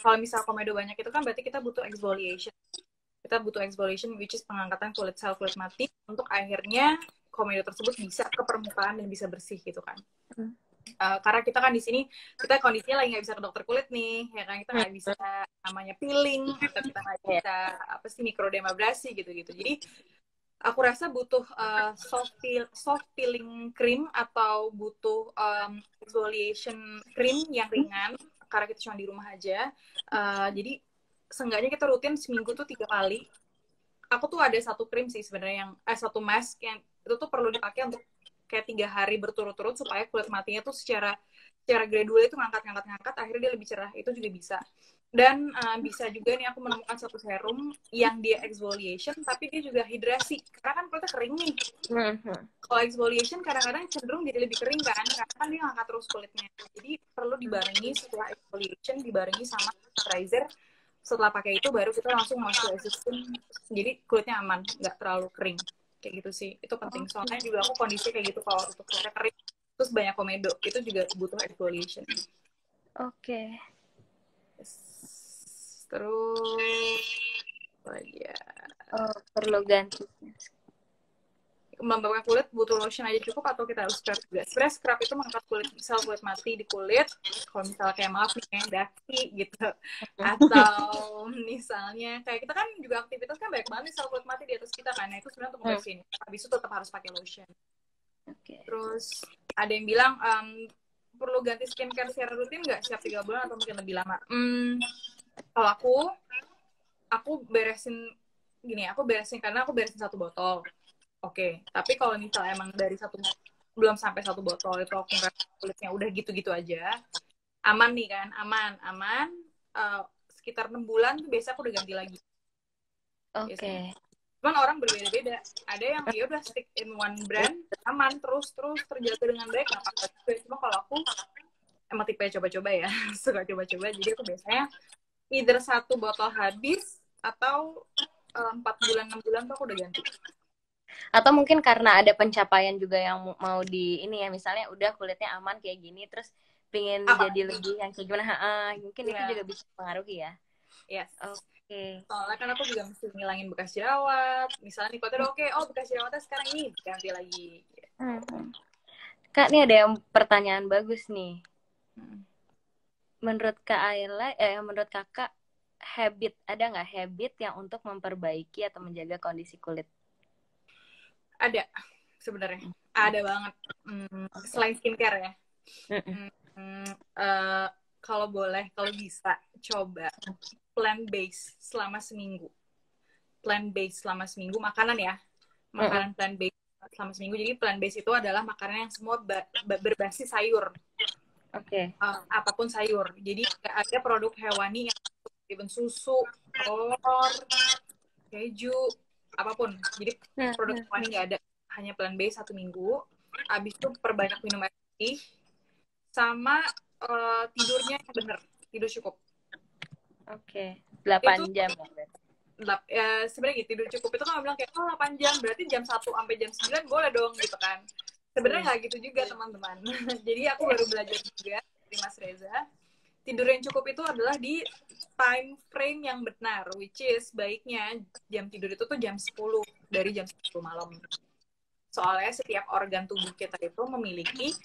kalau misal komedo banyak itu kan berarti kita butuh exfoliation. Kita butuh exfoliation, which is pengangkatan sel kulit mati, untuk akhirnya komedo tersebut bisa ke permukaan dan bisa bersih gitu kan. Karena kita kan di sini, kita kondisinya lagi nggak bisa ke dokter kulit nih, ya kan, kita nggak bisa namanya peeling, atau kita nggak bisa mikrodermabrasi gitu-gitu. Jadi aku rasa butuh soft peeling cream atau butuh exfoliation cream yang ringan, karena kita cuma di rumah aja. Jadi seenggaknya kita rutin seminggu tuh 3 kali. Aku tuh ada satu krim sih sebenarnya, yang satu mask yang itu tuh perlu dipakai untuk kayak 3 hari berturut-turut supaya kulit matinya tuh secara gradual itu ngangkat, akhirnya dia lebih cerah. Itu juga bisa. Dan bisa juga nih aku menemukan satu serum yang dia exfoliation tapi dia juga hidrasi, karena kan kulitnya kering nih. Kalau exfoliation kadang-kadang cenderung jadi lebih kering kan, karena kan dia ngangkat terus kulitnya. Jadi perlu dibarengi setelah exfoliation, dibarengi sama moisturizer. Setelah pakai itu baru kita langsung moisturizing, jadi kulitnya aman, nggak terlalu kering. Kayak gitu sih, itu penting. Soalnya juga aku kondisi kayak gitu, kalau untuk kulitnya kering terus banyak komedo, itu juga butuh exfoliation. Oke. Terus apa lagi ya? Perlu ganti. Membakar kulit butuh lotion aja cukup atau kita harus scrub juga? Sebenarnya scrub itu mengangkat sel kulit mati di kulit. Kalau misalnya kayak maaf nih, daki gitu, atau misalnya kayak kita kan juga aktivitas kan banyak banget sel kulit mati di atas kita kan, nah itu sebenarnya untuk membersihin. Habis itu tetap harus pakai lotion. Terus ada yang bilang perlu ganti skincare secara rutin nggak, setiap 3 bulan atau mungkin lebih lama? Kalau aku beresin gini, karena aku beresin 1 botol. Oke, tapi kalau misalnya emang dari belum sampai 1 botol itu aku ngerasa kulitnya udah gitu-gitu aja, aman nih kan, aman. Sekitar 6 bulan tuh biasa aku udah ganti lagi. Oke. Cuman orang berbeda-beda. Ada yang ya udah stick in one brand, aman terus terjaga dengan baik, nggak apa-apa juga. Cuma kalau aku emang tipe coba-coba ya, suka coba-coba. Jadi aku biasanya either 1 botol habis atau 4 bulan 6 bulan tuh aku udah ganti. Atau mungkin karena ada pencapaian juga yang mau di ini ya, misalnya udah kulitnya aman kayak gini, terus pengen jadi lebih yang kayak gimana, mungkin itu juga bisa mempengaruhi ya. Yes. Oke. Soalnya kan aku juga mesti ngilangin bekas jerawat. Misalnya nih kuatnya udah oke, bekas jerawatnya sekarang ini ganti lagi. Kak, nih ada yang pertanyaan bagus nih. Menurut Kak Ayla, menurut Kakak, ada nggak habit yang untuk memperbaiki atau menjaga kondisi kulit? Ada, sebenarnya. Ada banget. Selain skincare ya. Kalau boleh, kalau bisa, coba plant-based selama seminggu. Plant-based selama seminggu, makanan ya. Makanan plant-based selama seminggu. Jadi plant-based itu adalah makanan yang semua berbasis sayur. Oke. Apapun sayur. Jadi nggak ada produk hewani yang even susu, telur, keju, apapun. Jadi produk hewani nggak ada. Hanya plant-based 1 minggu. Abis itu perbanyak minum air putih. Sama tidurnya yang bener. Tidur cukup. Oke. 8 jam ya? sebenarnya gitu, tidur cukup itu kan bilang kayak 8 jam, berarti jam 1 sampai jam 9 boleh dong gitu kan. Sebenarnya nggak gitu juga teman-teman. Jadi aku baru belajar juga dari Mas Reza. Tidur yang cukup itu adalah di time frame yang benar, which is baiknya jam tidur itu tuh jam 10, dari jam 10 malam. Soalnya setiap organ tubuh kita itu memiliki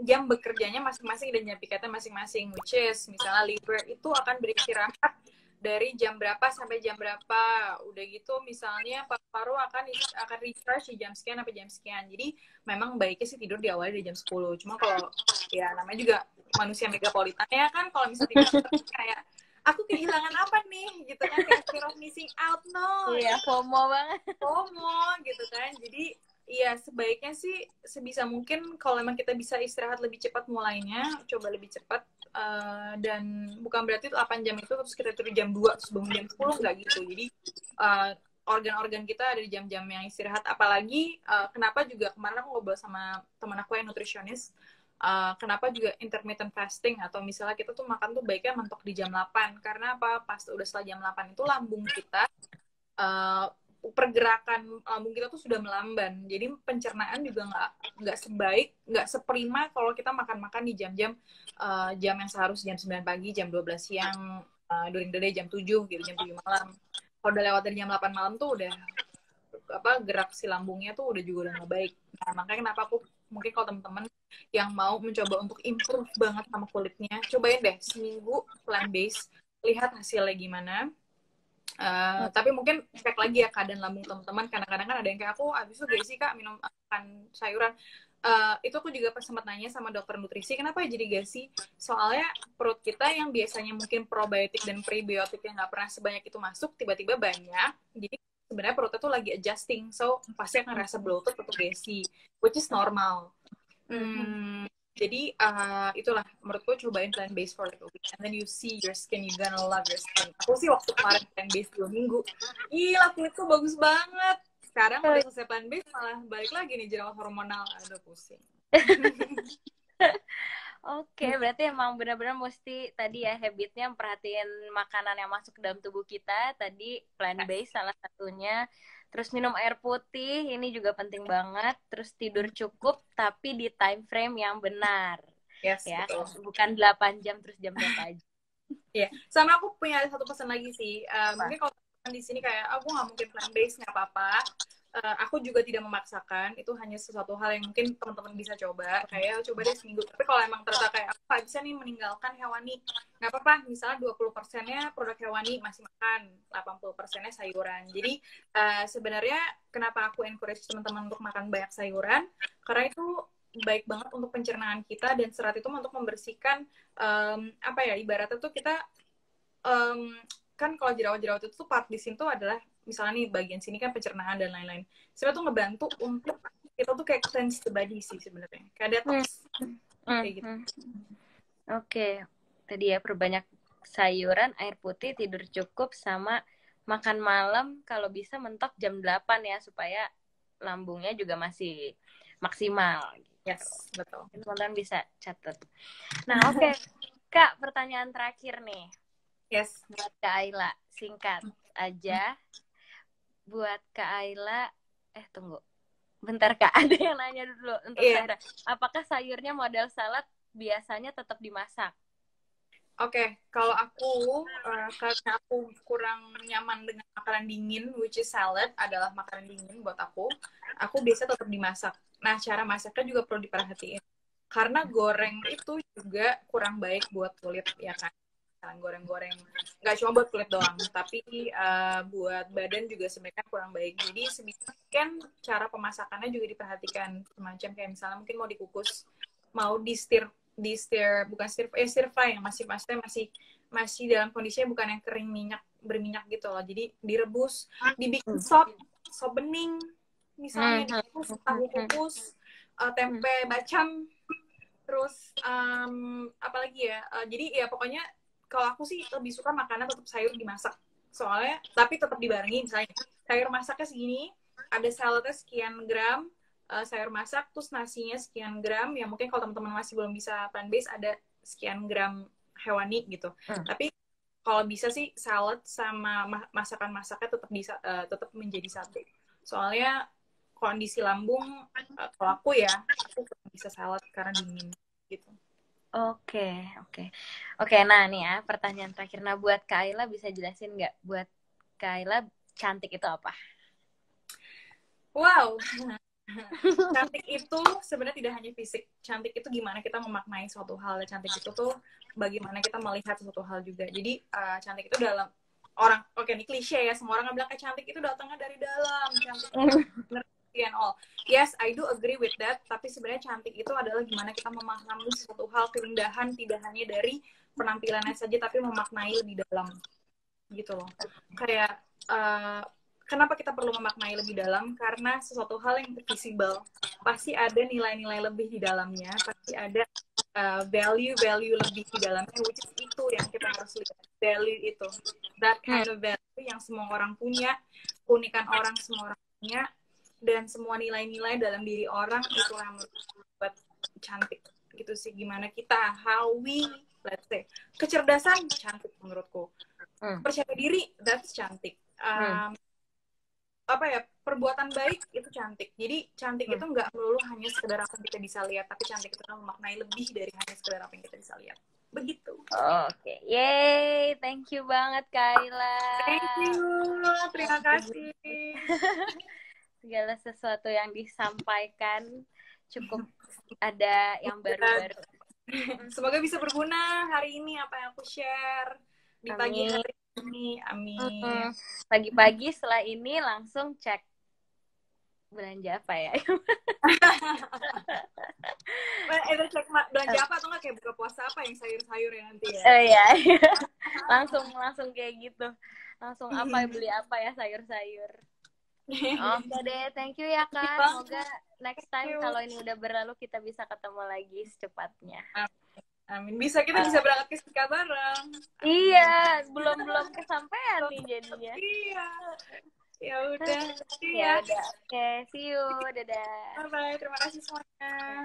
jam bekerjanya masing-masing dan jam piketnya masing-masing, which is misalnya liver itu akan beristirahat dari jam berapa sampai jam berapa, udah gitu misalnya paru-paru akan refresh di jam sekian sampai jam sekian. Jadi memang baiknya sih tidur di awal dari jam 10. Cuma kalau ya namanya juga manusia megapolitan ya kan, kalau misalnya tidur kayak aku kehilangan apa nih gitu kan, kayak fear of missing out, no. Iya, FOMO banget. FOMO gitu kan. Jadi ya sebaiknya sih sebisa mungkin kalau memang kita bisa istirahat lebih cepat mulainya, coba lebih cepat. Dan bukan berarti 8 jam itu terus kita tidur jam 2 terus bangun jam 10, nggak gitu. Jadi organ-organ kita ada di jam-jam yang istirahat. Apalagi kenapa juga kemarin aku ngobrol sama teman aku yang nutrisionis, kenapa juga intermittent fasting atau misalnya kita tuh makan tuh baiknya mentok di jam 8. Karena apa? Pas udah setelah jam 8 itu lambung kita pergerakan lambung kita tuh sudah melamban, jadi pencernaan juga nggak seprima kalau kita makan di jam-jam jam yang seharusnya jam 9 pagi, jam 12 siang, during the day jam 7 gitu, jam 7 malam. Kalau udah lewat dari jam 8 malam tuh udah gerak si lambungnya tuh juga udah nggak baik. Nah, makanya kenapa aku mungkin kalau teman-teman yang mau mencoba untuk improve banget sama kulitnya, cobain deh seminggu plant based, lihat hasilnya gimana. Tapi mungkin cek lagi ya keadaan lambung teman-teman. Kadang-kadang kan ada yang kayak aku abis itu gak sih kak minum makan sayuran. Itu aku juga sempat nanya sama dokter nutrisi, kenapa ya jadi gasi? Soalnya perut kita yang biasanya mungkin probiotik dan prebiotik yang nggak pernah sebanyak itu masuk, tiba-tiba banyak. Jadi sebenarnya perutnya tuh lagi adjusting, so pasti akan rasa bloated atau gasi, which is normal. Jadi itulah menurutku, cobain plant based for like a week and then you see your skin, you gonna love your skin. Aku sih waktu kemarin plant based 2 minggu, gila kulitku bagus banget. Sekarang udah selesai plant based malah balik lagi nih jerawat hormonal, aduh pusing. Oke, berarti emang benar-benar mesti tadi ya habitnya memperhatiin makanan yang masuk ke dalam tubuh kita. Tadi plant based salah satunya. Terus minum air putih, ini juga penting banget. Terus tidur cukup, tapi di time frame yang benar. Yes, ya, betul. Bukan 8 jam terus jam berapa aja. Iya, sama aku punya satu pesan lagi sih. Mungkin kalau di sini kayak aku nggak mungkin plant based, nggak apa-apa. Aku juga tidak memaksakan, itu hanya sesuatu hal yang mungkin teman-teman bisa coba, kayak coba deh seminggu. Tapi kalau emang ternyata kayak aku nggak bisa nih meninggalkan hewani, nggak apa-apa, misalnya 20%-nya produk hewani masih makan, 80%-nya sayuran. Jadi sebenarnya kenapa aku encourage teman-teman untuk makan banyak sayuran, karena itu baik banget untuk pencernaan kita, dan serat itu untuk membersihkan ibaratnya tuh kita kan kalau jerawat-jerawat itu tuh part di sini tuh adalah misalnya nih bagian sini kan pencernaan dan lain-lain. Sebenarnya tuh ngebantu untuk kita tuh kayak cleanse the body sih sebenarnya. Kayak detox. Kayak gitu. Oke. Tadi ya perbanyak sayuran, air putih, tidur cukup, sama makan malam kalau bisa mentok jam 8 ya supaya lambungnya juga masih maksimal. Yes, betul. Teman-teman bisa catat. Nah, oke. Kak, pertanyaan terakhir nih. Yes. Buat Kak Ayla, singkat aja. Buat Kak Ayla, tunggu. Bentar Kak, ada yang nanya dulu untuk Syahra. Apakah sayurnya model salad biasanya tetap dimasak? Oke, kalau aku, karena aku kurang nyaman dengan makanan dingin, which is salad adalah makanan dingin buat aku biasa tetap dimasak. Nah, cara masaknya juga perlu diperhatiin. Karena goreng itu juga kurang baik buat kulit, ya kan? Goreng-goreng nggak cuma buat kulit doang, tapi buat badan juga sebenarnya kurang baik. Jadi sebisa mungkin cara pemasakannya juga diperhatikan, semacam kayak misalnya mungkin mau dikukus, mau stir fry yang masih dalam kondisinya bukan yang kering berminyak gitu loh. Jadi direbus, dibikin sop bening misalnya, dikukus, tahu kukus, tempe bacem, terus apalagi ya, jadi ya pokoknya kalau aku sih lebih suka makanan tetap sayur dimasak, soalnya tapi tetap dibarengi misalnya sayur masaknya segini, ada saladnya sekian gram, sayur masak, terus nasinya sekian gram, ya mungkin kalau teman-teman masih belum bisa plant based ada sekian gram hewani gitu. Tapi kalau bisa sih salad sama masakan-masaknya tetap bisa tetap menjadi satu. Soalnya kondisi lambung kalau aku ya aku kurang bisa salad karena dingin gitu. Oke, oke. Oke, nah nih ya, pertanyaan terakhir. Nah, buat Kak Ayla bisa jelasin nggak? Buat Kak Ayla, cantik itu apa? Wow, cantik itu sebenarnya tidak hanya fisik. Cantik itu gimana kita memaknai suatu hal. Cantik itu tuh bagaimana kita melihat suatu hal juga. Jadi cantik itu dalam orang, oke ini klise ya, semua orang bilang cantik itu datangnya dari dalam, cantik itu and all. Yes, I do agree with that. Tapi sebenarnya cantik itu adalah gimana kita memahami suatu hal keindahan tidak hanya dari penampilannya saja, tapi memaknai lebih dalam gitu loh. Kayak kenapa kita perlu memaknai lebih dalam? Karena sesuatu hal yang visible pasti ada nilai-nilai lebih di dalamnya, pasti ada value-value lebih di dalamnya, which is itu yang kita harus lihat. Value itu, that kind of value yang semua orang punya, keunikan orang semua orang punya, dan semua nilai-nilai dalam diri orang itu yang membuat cantik gitu sih. Gimana kita, how we, let's say, kecerdasan cantik menurutku, percaya diri that's cantik, apa ya, perbuatan baik itu cantik. Jadi cantik itu nggak melulu hanya sekedar apa yang kita bisa lihat, tapi cantik itu kan memaknai lebih dari hanya sekedar apa yang kita bisa lihat. Begitu. Oke, yay, thank you banget Kayla. Thank you, terima kasih. Segala sesuatu yang disampaikan cukup ada yang baru-baru. Semoga bisa berguna hari ini apa yang aku share di pagi hari ini. Amin. Pagi-pagi setelah ini langsung cek belanja apa ya? Itu cek belanja apa atau nggak kayak buka puasa apa yang sayur-sayur ya nanti ya? Iya, langsung kayak gitu. Langsung beli apa ya sayur-sayur. Oke deh, thank you ya Kak. Semoga next time kalau ini udah berlalu kita bisa ketemu lagi secepatnya. Amin. Kita bisa berangkat ke Sika bareng. Iya, belum kesampaian nih jadinya. Iya. Ya udah. Ya udah. Oke, see you. Dadah. Bye bye. Terima kasih semuanya.